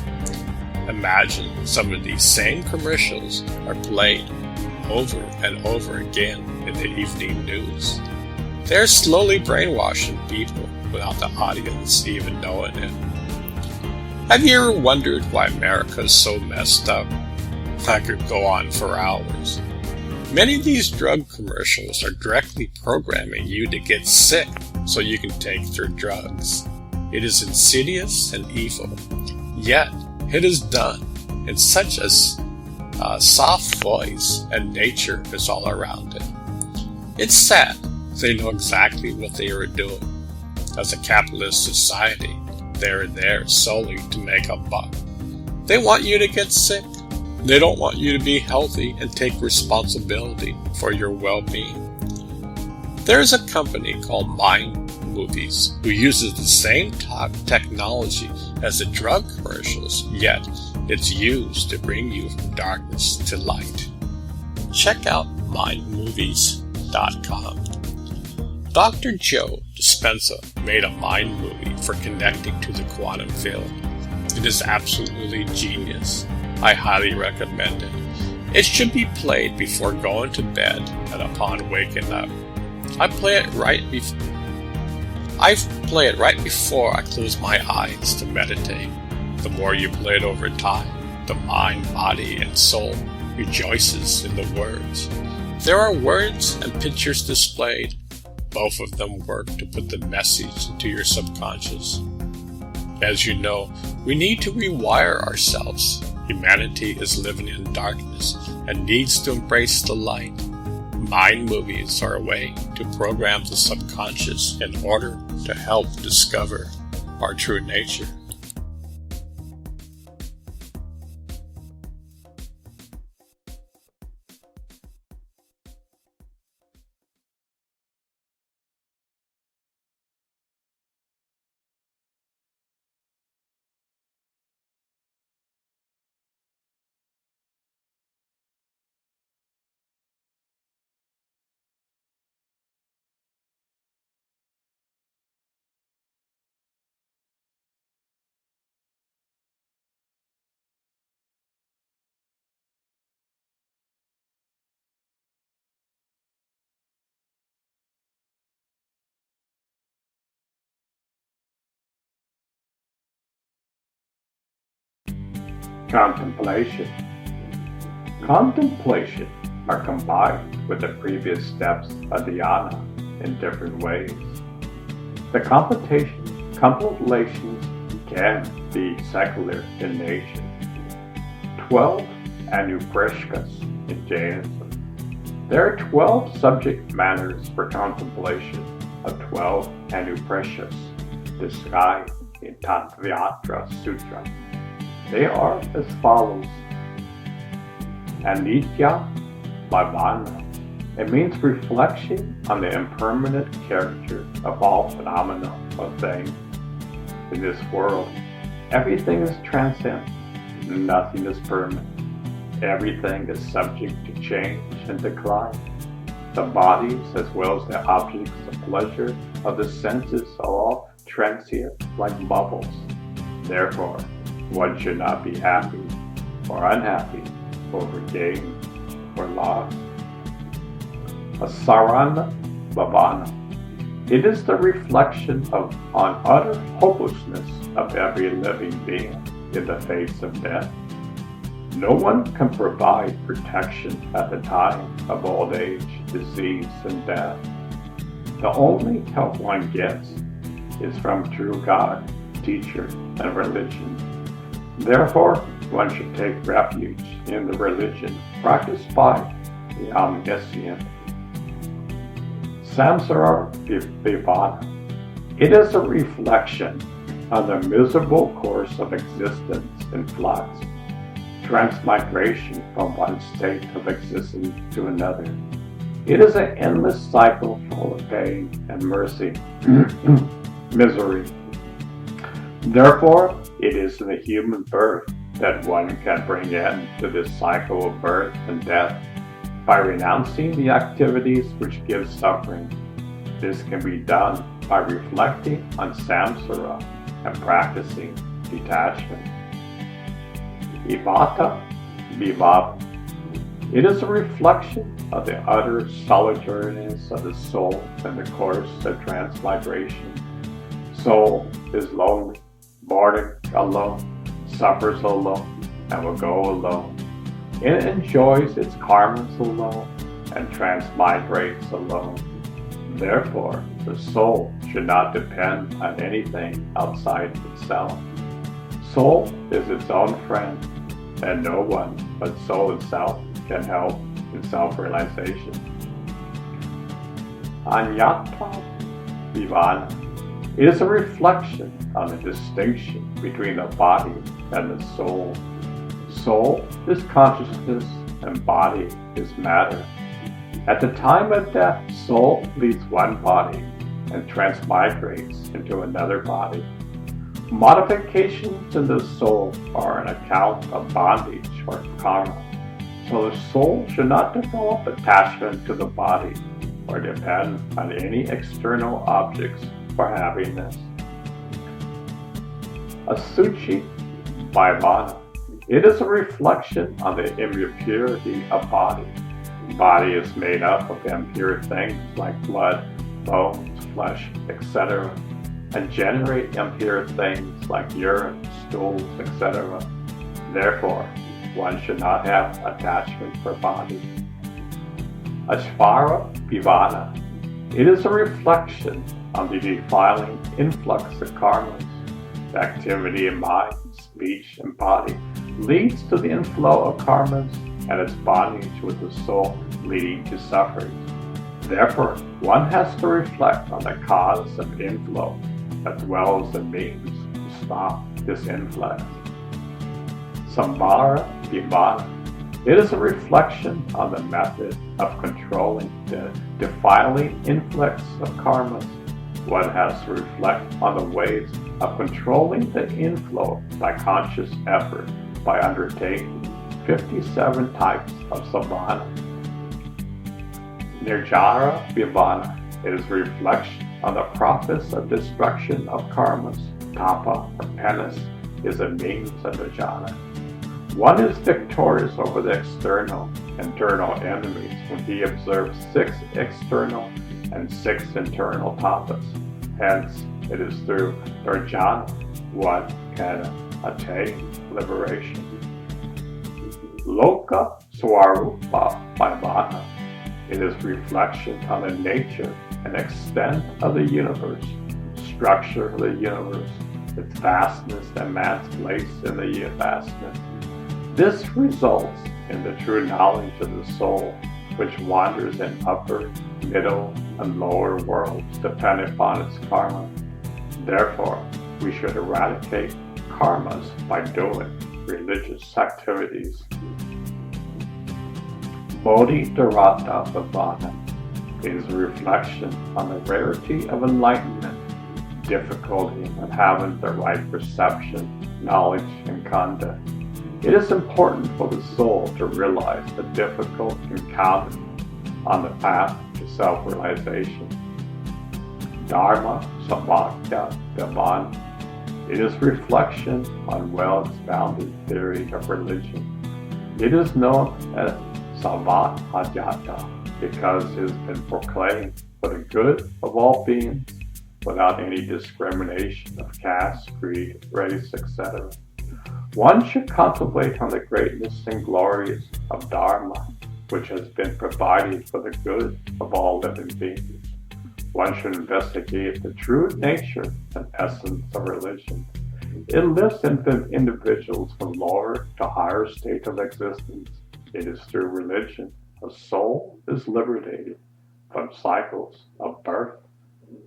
Imagine some of these same commercials are played over and over again in the evening news. They're slowly brainwashing people without the audience even knowing it. Have you ever wondered why America is so messed up? I could go on for hours. Many of these drug commercials are directly programming you to get sick so you can take their drugs. It is insidious and evil, yet it is done in such a soft voice, and nature is all around it. It's sad. They know exactly what they are doing. As a capitalist society, they're there solely to make a buck. They want you to get sick. They don't want you to be healthy and take responsibility for your well-being. There's a company called Mind Movies who uses the same technology as the drug commercials, yet it's used to bring you from darkness to light. Check out mindmovies.com. Dr. Joe Dispenza made a mind movie for connecting to the quantum field. It is absolutely genius. I highly recommend it. It should be played before going to bed and upon waking up. I play it right before I close my eyes to meditate. The more you play it over time, the mind, body, and soul rejoices in the words. There are words and pictures displayed. Both of them work to put the message into your subconscious. As you know, we need to rewire ourselves. Humanity is living in darkness and needs to embrace the light. Mind movies are a way to program the subconscious in order to help discover our true nature. Contemplation. Contemplation are combined with the previous steps of dhyana in different ways. The contemplations can be secular in nature. 12 anupreshkas in Jainism. There are 12 subject matters for contemplation of 12 anupreshkas described in Tantvayatra Sutra. They are as follows. Anitya Bhavana. It means reflection on the impermanent character of all phenomena of things. In this world, everything is transient, nothing is permanent. Everything is subject to change and decline. The bodies as well as the objects of pleasure of the senses are all transient like bubbles. Therefore, one should not be happy or unhappy over gain or loss. Asarana Bhavana. It is the reflection on utter hopelessness of every living being in the face of death. No one can provide protection at the time of old age, disease, and death. The only help one gets is from true God, teacher, and religion. Therefore, one should take refuge in the religion practiced by the omniscient. Samsara Vivana. It is a reflection on the miserable course of existence in flux, transmigration from one state of existence to another. It is an endless cycle full of pain and mercy, misery. Therefore, it is in the human birth that one can bring end to this cycle of birth and death by renouncing the activities which give suffering. This can be done by reflecting on samsara and practicing detachment. Ivata Vivava. It is a reflection of the utter solitariness of the soul in the course of transmigration. Soul is lonely, born alone, suffers alone, and will go alone. It enjoys its karmas alone and transmigrates alone. Therefore, the soul should not depend on anything outside itself. Soul is its own friend, and no one but soul itself can help in self-realization. Anyatma Vivana. It is a reflection on the distinction between the body and the soul. Soul is consciousness and body is matter. At the time of death, soul leaves one body and transmigrates into another body. Modifications in the soul are an account of bondage or karma. So the soul should not develop attachment to the body or depend on any external objects for happiness. Asuchi Bhavana. It is a reflection on the impurity of body. Body is made up of impure things like blood, bones, flesh, etc., and generate impure things like urine, stools, etc. Therefore, one should not have attachment for body. Ashvara Vivana. It is a reflection on the defiling influx of karmas. The activity in mind, speech, and body leads to the inflow of karmas and its bondage with the soul, leading to suffering. Therefore, one has to reflect on the cause of inflow as well as the means to stop this influx. Samvara Vimana. It is a reflection on the method of controlling the defiling influx of karmas. One has to reflect on the ways of controlling the inflow by conscious effort by undertaking 57 types of samvana. Nirjara Vivana. It is a reflection on the process of destruction of karmas. Tapa or penance is a means of nirjana. One is victorious over the external, internal enemies when he observes 6 external and 6 internal tapas. Hence, it is through nirjana one can attain liberation. Loka Swarupa Vivana. It is reflection on the nature and extent of the universe, structure of the universe, its vastness and man's place in the vastness. This results in the true knowledge of the soul, which wanders in upper, middle, and lower worlds depending upon its karma. Therefore, we should eradicate karmas by doing religious activities. Bodhidharata Bhavana is a reflection on the rarity of enlightenment, difficulty in having the right perception, knowledge, and conduct. It is important for the soul to realize the difficult encounter on the path to self-realization. Dharma Samvakya Bhavana. It is reflection on well-expounded theory of religion. It is known as Samvahajata because it has been proclaimed for the good of all beings without any discrimination of caste, creed, race, etc. One should contemplate on the greatness and glories of Dharma, which has been provided for the good of all living beings. One should investigate the true nature and essence of religion. It lifts individuals from lower to higher state of existence. It is through religion a soul is liberated from cycles of birth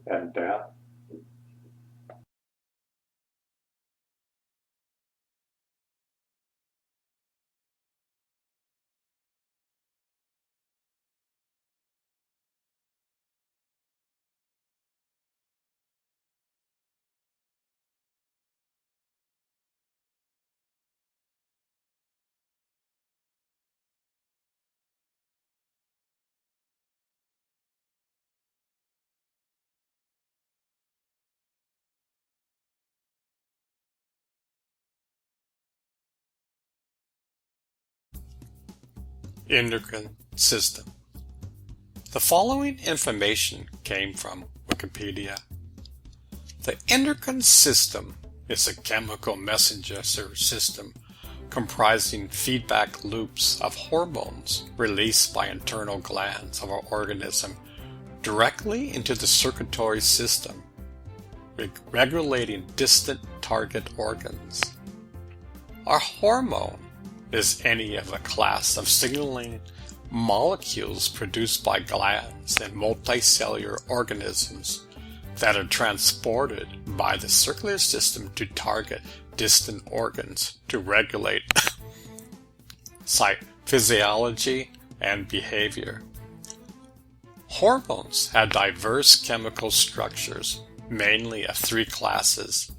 and death. Endocrine system. The following information came from Wikipedia. The endocrine system is a chemical messenger system comprising feedback loops of hormones released by internal glands of our organism directly into the circulatory system, regulating distant target organs. Our hormone is any of a class of signaling molecules produced by glands and multicellular organisms that are transported by the circular system to target distant organs to regulate physiology and behavior. Hormones have diverse chemical structures, mainly of 3 classes: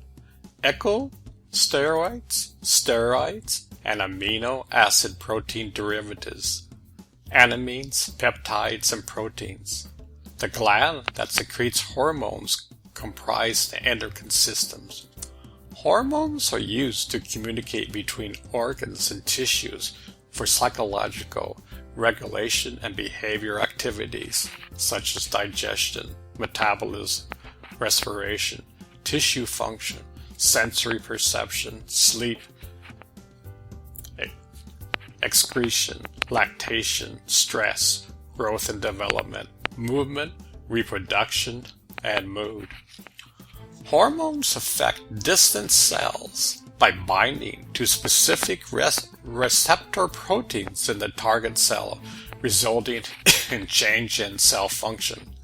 echosteroids, steroids, and amino acid protein derivatives, amines, peptides, and proteins. The gland that secretes hormones comprise the endocrine systems. Hormones are used to communicate between organs and tissues for psychological regulation and behavior activities such as digestion, metabolism, respiration, tissue function, sensory perception, sleep, excretion, lactation, stress, growth and development, movement, reproduction, and mood. Hormones affect distant cells by binding to specific receptor proteins in the target cell, resulting in change in cell function.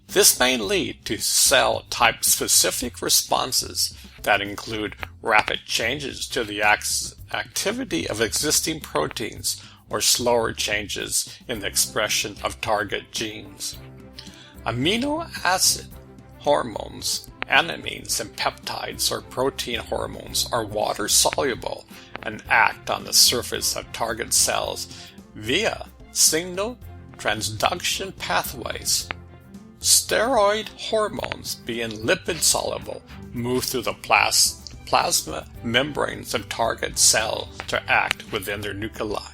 This may lead to cell-type specific responses that include rapid changes to the activity of existing proteins or slower changes in the expression of target genes. Amino acid hormones, amines, and peptides or protein hormones are water-soluble and act on the surface of target cells via signal transduction pathways. Steroid hormones, being lipid-soluble, move through the plasma membranes of target cells to act within their nuclei.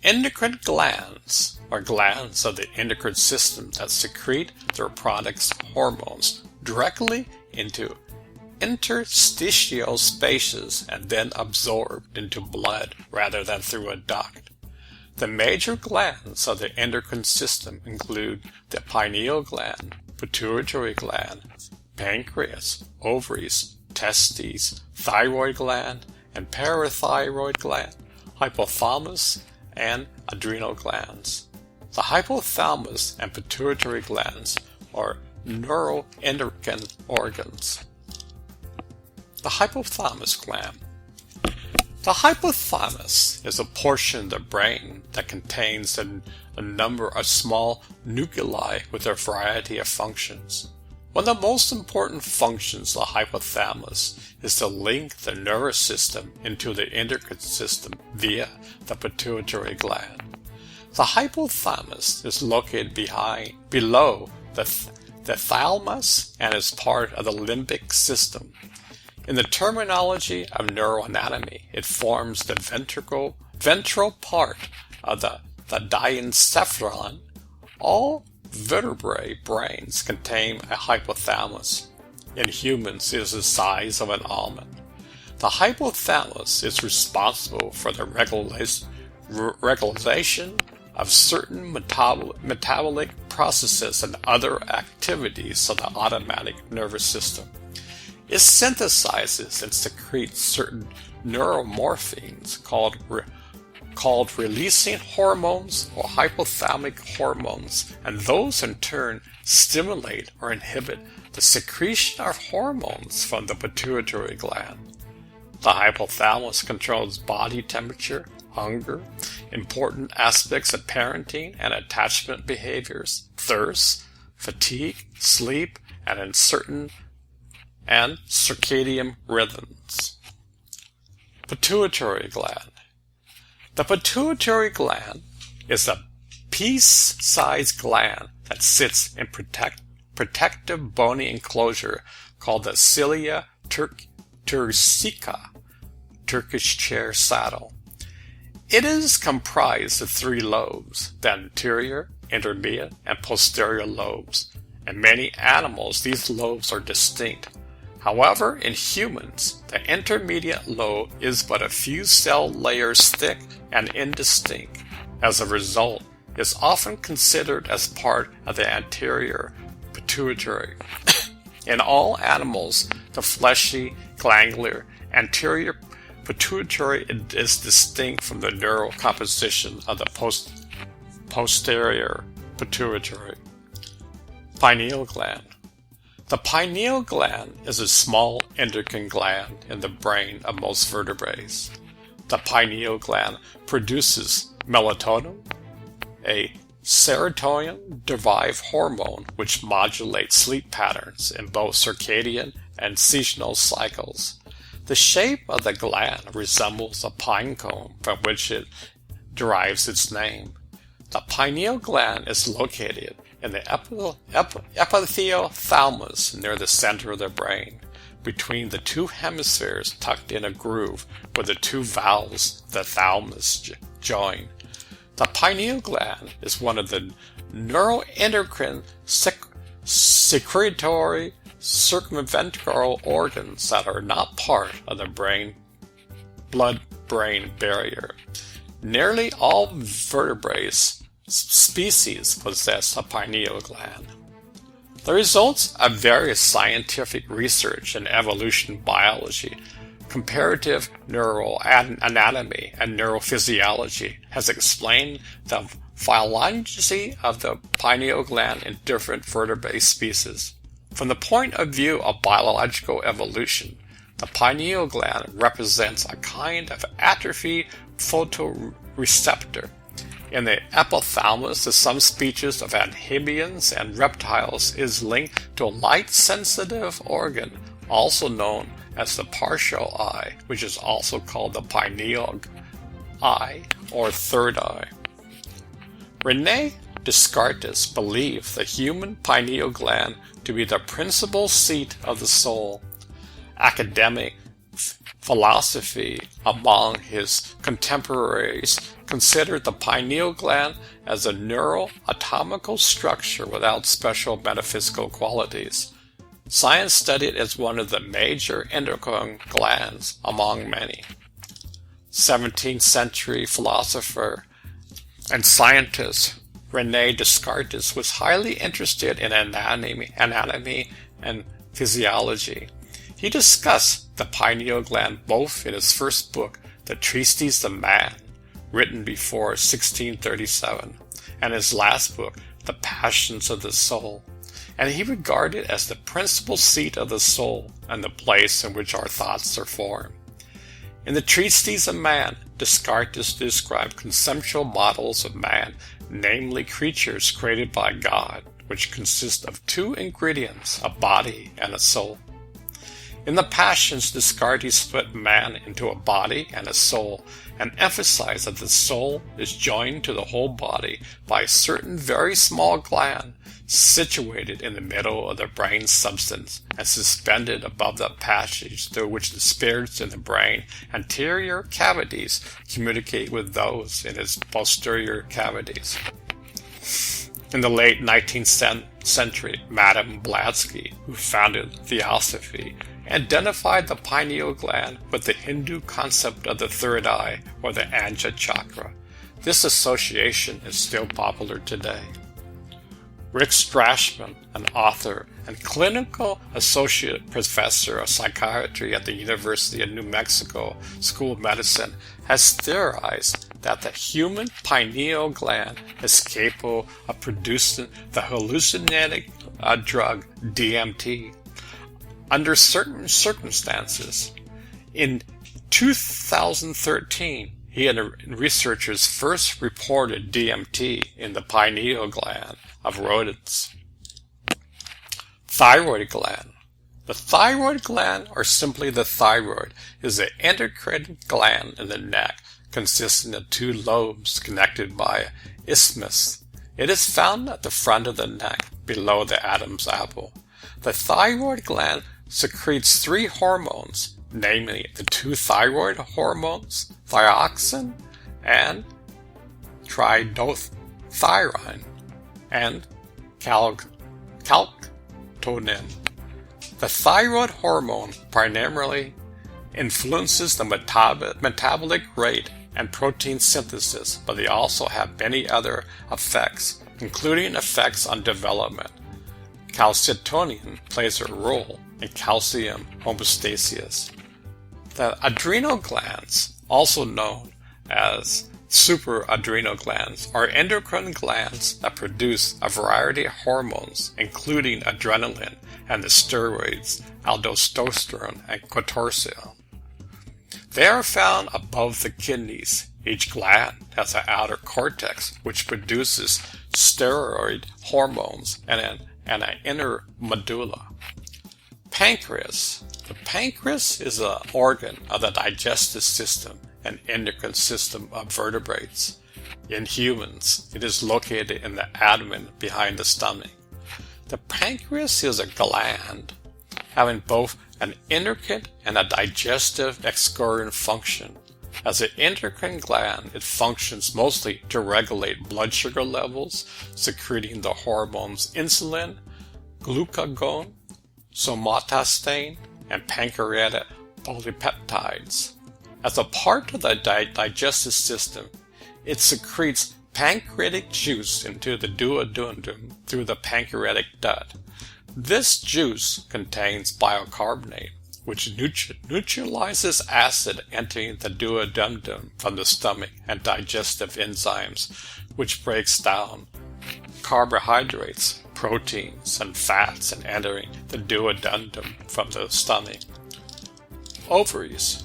Endocrine glands are glands of the endocrine system that secrete their products, hormones, directly into interstitial spaces and then absorbed into blood rather than through a duct. The major glands of the endocrine system include the pineal gland, pituitary gland, pancreas, ovaries, testes, thyroid gland, and parathyroid gland, hypothalamus, and adrenal glands. The hypothalamus and pituitary glands are neuroendocrine organs. The hypothalamus gland. The hypothalamus is a portion of the brain that contains a number of small nuclei with a variety of functions. One of the most important functions of the hypothalamus is to link the nervous system into the endocrine system via the pituitary gland. The hypothalamus is located below the thalamus and is part of the limbic system. In the terminology of neuroanatomy, it forms the ventral part of the diencephalon. All vertebrate brains contain a hypothalamus. In humans, it is the size of an almond. The hypothalamus is responsible for the regulation of certain metabolic processes and other activities of the autonomic nervous system. It synthesizes and secretes certain neuromorphines called releasing hormones or hypothalamic hormones, and those in turn stimulate or inhibit the secretion of hormones from the pituitary gland. The hypothalamus controls body temperature, hunger, important aspects of parenting and attachment behaviors, thirst, fatigue, sleep, and circadian rhythms. Pituitary gland. The pituitary gland is a pea-sized gland that sits in protective bony enclosure called the cilia turcica, Turkish chair saddle. It is comprised of 3 lobes, the anterior, intermediate, and posterior lobes. In many animals, these lobes are distinct. However, in humans, the intermediate lobe is but a few cell layers thick and indistinct. As a result, it is often considered as part of the anterior pituitary. In all animals, the fleshy, glandular, anterior pituitary is distinct from the neural composition of the posterior pituitary. Pineal gland. The pineal gland is a small endocrine gland in the brain of most vertebrates. The pineal gland produces melatonin, a serotonin-derived hormone which modulates sleep patterns in both circadian and seasonal cycles. The shape of the gland resembles a pine cone from which it derives its name. The pineal gland is located in the epithelial thalamus near the center of the brain. between the two hemispheres tucked in a groove where the two valves of the thalamus join. The pineal gland is one of the neuroendocrine secretory circumventricular organs that are not part of the blood-brain barrier. Nearly all vertebrate species possess a pineal gland. The results of various scientific research in evolution biology, comparative neuroanatomy, and neurophysiology has explained the phylogeny of the pineal gland in different vertebrate species. From the point of view of biological evolution, the pineal gland represents a kind of atrophied photoreceptor. In the hypothalamus of some species of amphibians and reptiles is linked to a light-sensitive organ, also known as the partial eye, which is also called the pineal eye or third eye. René Descartes believed the human pineal gland to be the principal seat of the soul. Academic philosophy among his contemporaries considered the pineal gland as a neuroanatomical structure without special metaphysical qualities. Science studied it as one of the major endocrine glands among many. 17th century philosopher and scientist René Descartes was highly interested in anatomy and physiology. He discussed the pineal gland both in his first book, The Tristes of Man, written before 1637, and his last book, The Passions of the Soul, and he regarded it as the principal seat of the soul and the place in which our thoughts are formed. In The Tristes of Man, Descartes described conceptual models of man, namely creatures created by God, which consist of two ingredients, a body and a soul. In the Passions, Descartes split man into a body and a soul, and emphasized that the soul is joined to the whole body by a certain very small gland situated in the middle of the brain substance and suspended above the passage through which the spirits in the brain anterior cavities communicate with those in its posterior cavities. In the late 19th century, Madame Blavatsky, who founded Theosophy, identified the pineal gland with the Hindu concept of the third eye or the Anja chakra. This association is still popular today. Rick Strassman, an author and clinical associate professor of psychiatry at the University of New Mexico School of Medicine, has theorized that the human pineal gland is capable of producing the hallucinogenic drug DMT under certain circumstances. In 2013, he and researchers first reported DMT in the pineal gland of rodents. Thyroid gland. The thyroid gland, or simply the thyroid, is an endocrine gland in the neck consisting of two lobes connected by an isthmus. It is found at the front of the neck, below the Adam's apple. The thyroid gland secretes three hormones, namely the two thyroid hormones, thyroxine and tridothyronine, and calcitonin. The thyroid hormone primarily influences the metabolic rate and protein synthesis, but they also have many other effects, including effects on development. Calcitonin plays a role in calcium homeostasis. The adrenal glands, also known as supraadrenal glands, are endocrine glands that produce a variety of hormones, including adrenaline and the steroids aldosterone and cortisol. They are found above the kidneys. Each gland has an outer cortex which produces steroid hormones and an inner medulla. Pancreas. The pancreas is an organ of the digestive system and endocrine system of vertebrates. In humans, it is located in the abdomen behind the stomach. The pancreas is a gland having both an endocrine and a digestive excorian function. As an endocrine gland, it functions mostly to regulate blood sugar levels, secreting the hormones insulin, glucagon, somatostatin, and pancreatic polypeptides. As a part of the digestive system, it secretes pancreatic juice into the duodenum through the pancreatic duct. This juice contains bicarbonate, which neutralizes acid entering the duodenum from the stomach, and digestive enzymes, which breaks down carbohydrates, proteins, and fats and entering the duodenum from the stomach. Ovaries.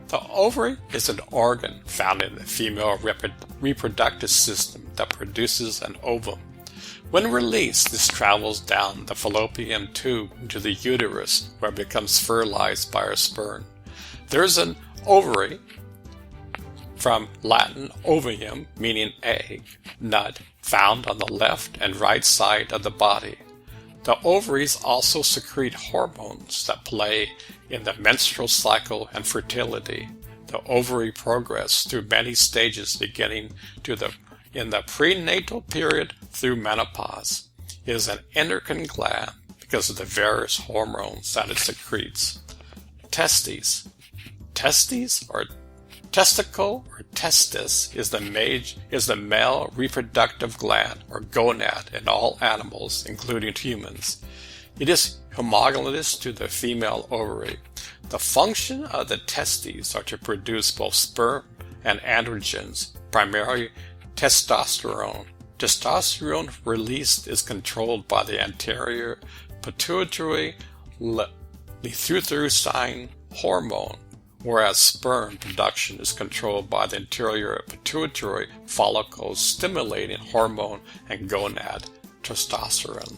The ovary is an organ found in the female reproductive system that produces an ovum. When released, this travels down the fallopian tube into the uterus, where it becomes fertilized by a sperm. There is an ovary, from Latin ovum, meaning egg, nut, found on the left and right side of the body. The ovaries also secrete hormones that play in the menstrual cycle and fertility. The ovary progress through many stages, beginning in the prenatal period through menopause. It is an endocrine gland because of the various hormones that it secretes. Testes. Testes, or testicle, or testis, is the male reproductive gland or gonad in all animals, including humans. It is homologous to the female ovary. The function of the testes are to produce both sperm and androgens, primarily testosterone. Testosterone released is controlled by the anterior pituitary luteinizing hormone, whereas sperm production is controlled by the anterior pituitary follicle stimulating hormone and gonad, testosterone.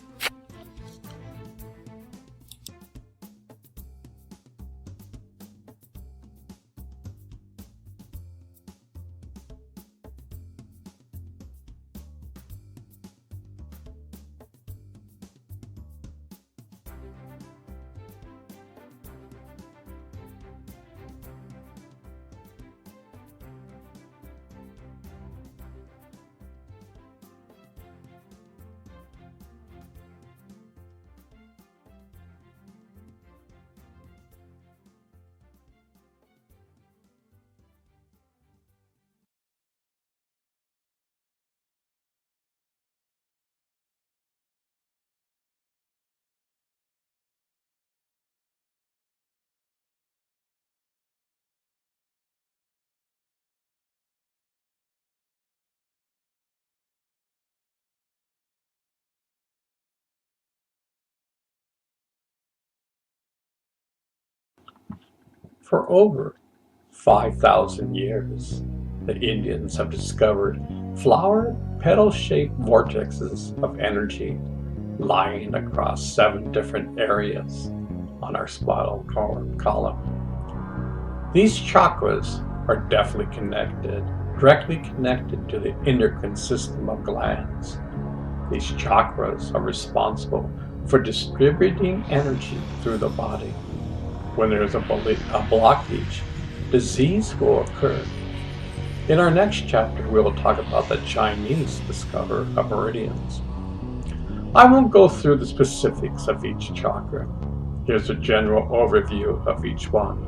For over 5,000 years, the Indians have discovered flower petal-shaped vortexes of energy lying across 7 different areas on our spinal column. These chakras are definitely directly connected to the endocrine system of glands. These chakras are responsible for distributing energy through the body. When there is a blockage, disease will occur. In our next chapter, we will talk about the Chinese discovery of meridians. I won't go through the specifics of each chakra. Here's a general overview of each one.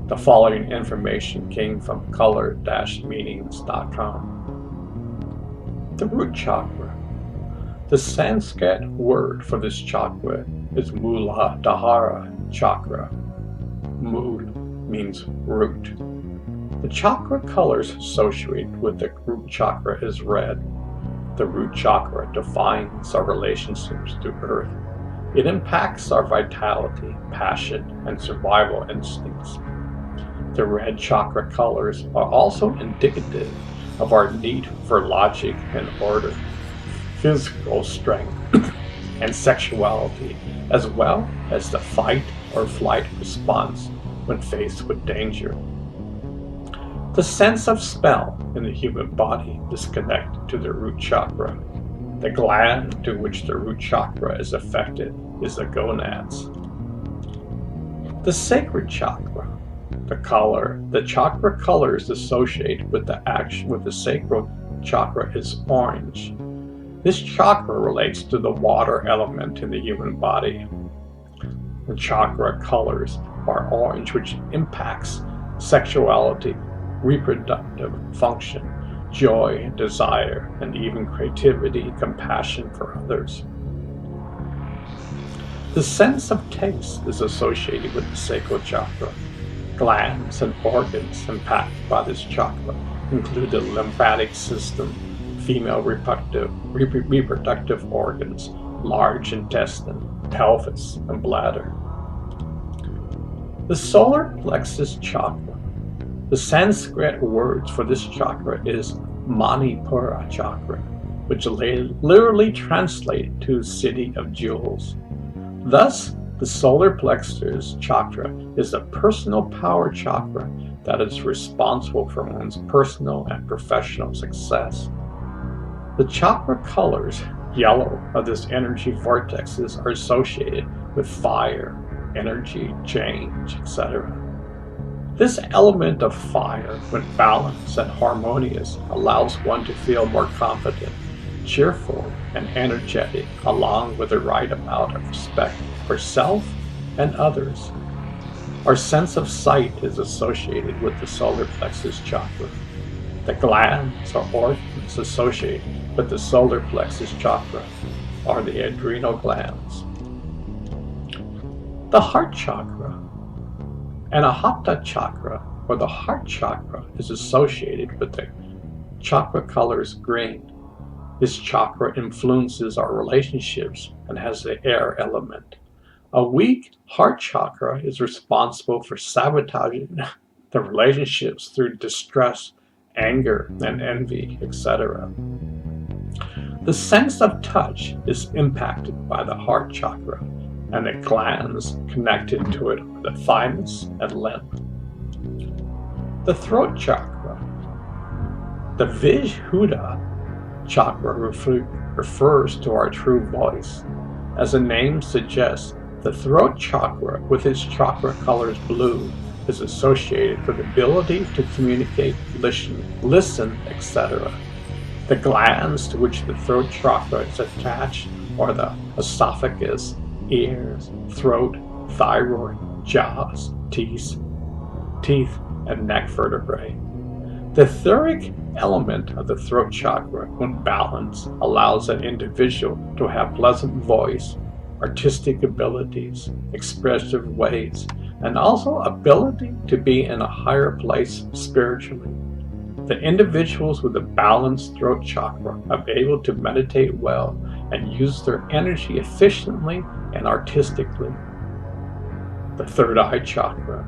The following information came from color-meanings.com. The root chakra. The Sanskrit word for this chakra is Muladhara chakra. Mul means root. The chakra colors associated with the root chakra is red. The root chakra defines our relationships to Earth. It impacts our vitality, passion, and survival instincts. The red chakra colors are also indicative of our need for logic and order, physical strength, and sexuality, as well as the fight or flight response when faced with danger. The sense of smell in the human body is connected to the root chakra. The gland to which the root chakra is affected is the gonads. The sacred chakra. The chakra colors associated with the sacral chakra is orange. This chakra relates to the water element in the human body. The chakra colors are orange, which impacts sexuality, reproductive function, joy, desire, and even creativity, compassion for others. The sense of taste is associated with the sacral chakra. Glands and organs impacted by this chakra include the lymphatic system, female reproductive organs, large intestine, pelvis, and bladder. The solar plexus chakra. The Sanskrit words for this chakra is Manipura chakra, which literally translates to city of jewels. Thus, the solar plexus chakra is the personal power chakra that is responsible for one's personal and professional success. The chakra colors, yellow, of this energy vortexes are associated with fire, energy, change, etc. This element of fire, when balanced and harmonious, allows one to feel more confident, cheerful, and energetic, along with the right amount of respect for self and others. Our sense of sight is associated with the solar plexus chakra. The glands or organs associated with the solar plexus chakra are the adrenal glands. The heart chakra. Anahata chakra, or the heart chakra, is associated with the chakra colors green. This chakra influences our relationships and has the air element. A weak heart chakra is responsible for sabotaging the relationships through distress, anger, and envy, etc. The sense of touch is impacted by the heart chakra, and the glands connected to it are the thymus and lymph. The throat chakra. The Vishuddha chakra refers to our true voice. As the name suggests, the throat chakra, with its chakra colors blue, is associated with the ability to communicate, listen, etc. The glands to which the throat chakra is attached are the esophagus, ears, throat, thyroid, jaws, teeth, and neck vertebrae. The etheric element of the throat chakra, when balanced, allows an individual to have pleasant voice, artistic abilities, expressive ways, and also ability to be in a higher place spiritually. The individuals with a balanced throat chakra are able to meditate well and use their energy efficiently and artistically. The third eye chakra,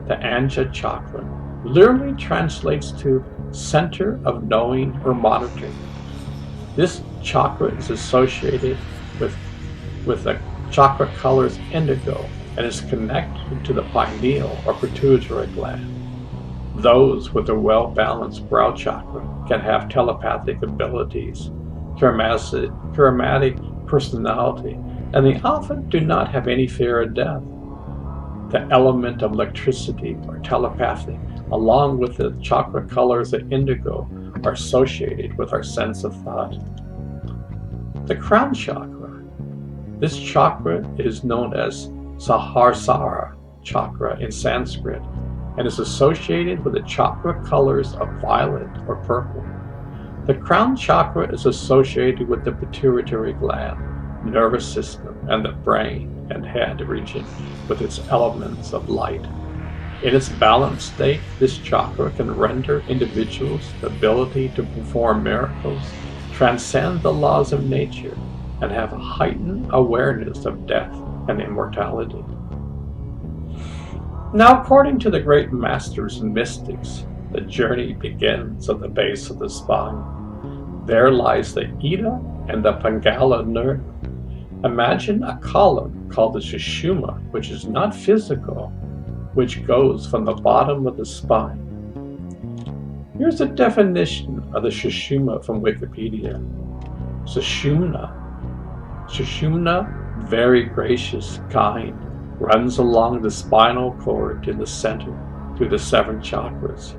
the Anja chakra, literally translates to center of knowing or monitoring. This chakra is associated with the chakra colors indigo and is connected to the pineal or pituitary gland. Those with a well-balanced brow chakra can have telepathic abilities, charismatic personality, and they often do not have any fear of death. The element of electricity or telepathy, along with the chakra colors of indigo, are associated with our sense of thought. The crown chakra. This chakra is known as Sahasrara chakra in Sanskrit and is associated with the chakra colors of violet or purple. The crown chakra is associated with the pituitary gland, nervous system, and the brain and head region with its elements of light. In its balanced state, this chakra can render individuals the ability to perform miracles, transcend the laws of nature, and have a heightened awareness of death and immortality. Now, according to the great masters and mystics, the journey begins at the base of the spine. There lies the Ida and the Pingala nerve. Imagine a column called the Sushumna, which is not physical, which goes from the bottom of the spine. Here's a definition of the Sushumna from Wikipedia. Sushumna, very gracious, kind, runs along the spinal cord in the center through the 7 chakras.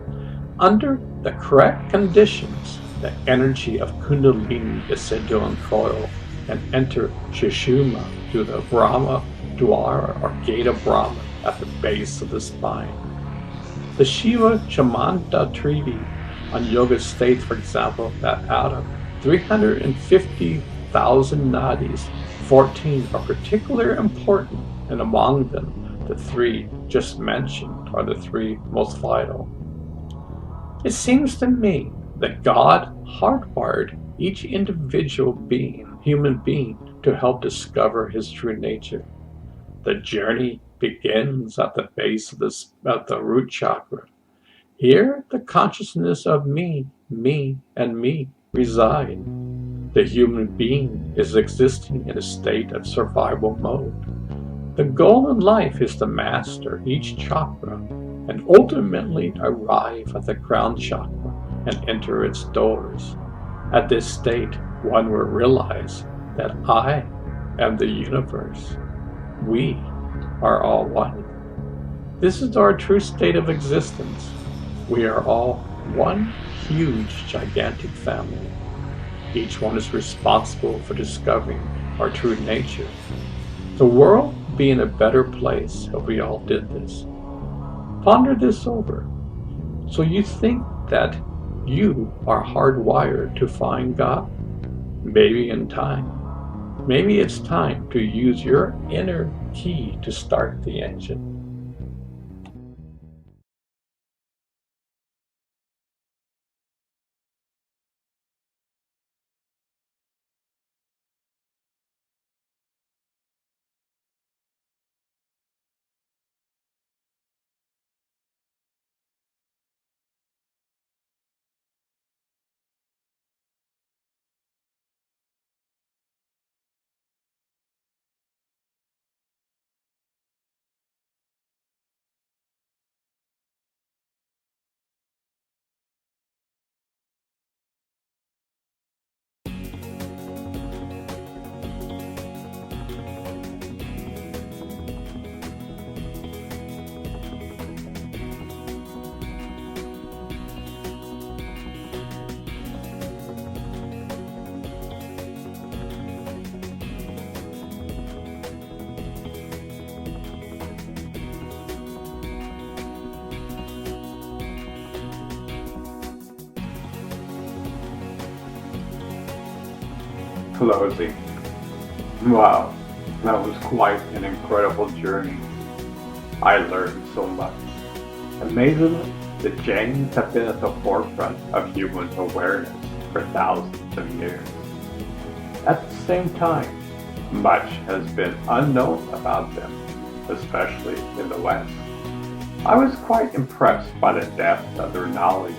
Under the correct conditions, the energy of Kundalini is said to uncoil and enter Sushumna through the Brahma Dwara or Gate of Brahma at the base of the spine. The Shiva Chamanta Treaty on yoga states, for example, that out of 350,000 nadis, 14 are particularly important, and among them, the 3 just mentioned are the 3 most vital. It seems to me that God hardwired each individual human being, to help discover his true nature. The journey begins at the base of the root chakra. Here, the consciousness of me, and me reside. The human being is existing in a state of survival mode. The goal in life is to master each chakra and ultimately arrive at the crown chakra and enter its doors. At this state, one will realize that I am the universe. We are all one. This is our true state of existence. We are all one huge, gigantic family. Each one is responsible for discovering our true nature. The world would be in a better place if we all did this. Ponder this over. So you think that you are hardwired to find God? Maybe in time. Maybe it's time to use your inner key to start the engine. Closing. Wow, that was quite an incredible journey. I learned so much. Amazingly, the Jains have been at the forefront of human awareness for thousands of years. At the same time, much has been unknown about them, especially in the West. I was quite impressed by the depth of their knowledge.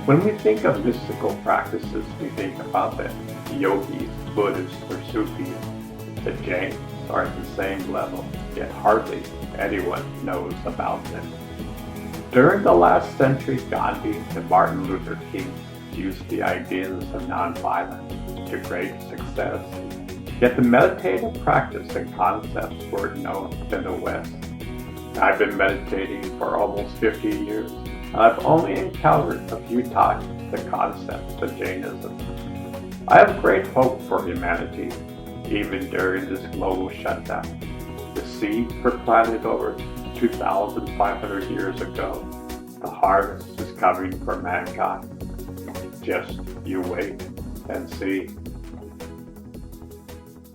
When we think of mystical practices, we think about the yogis, Buddhists, or Sufis. The Jains are at the same level, yet hardly anyone knows about them. During the last century, Gandhi and Martin Luther King used the ideas of nonviolence to great success. Yet the meditative practice and concepts weren't known in the West. I've been meditating for almost 50 years, and I've only encountered a few times the concepts of Jainism. I have great hope for humanity, even during this global shutdown. The seeds were planted over 2,500 years ago. The harvest is coming for mankind. Just you wait and see.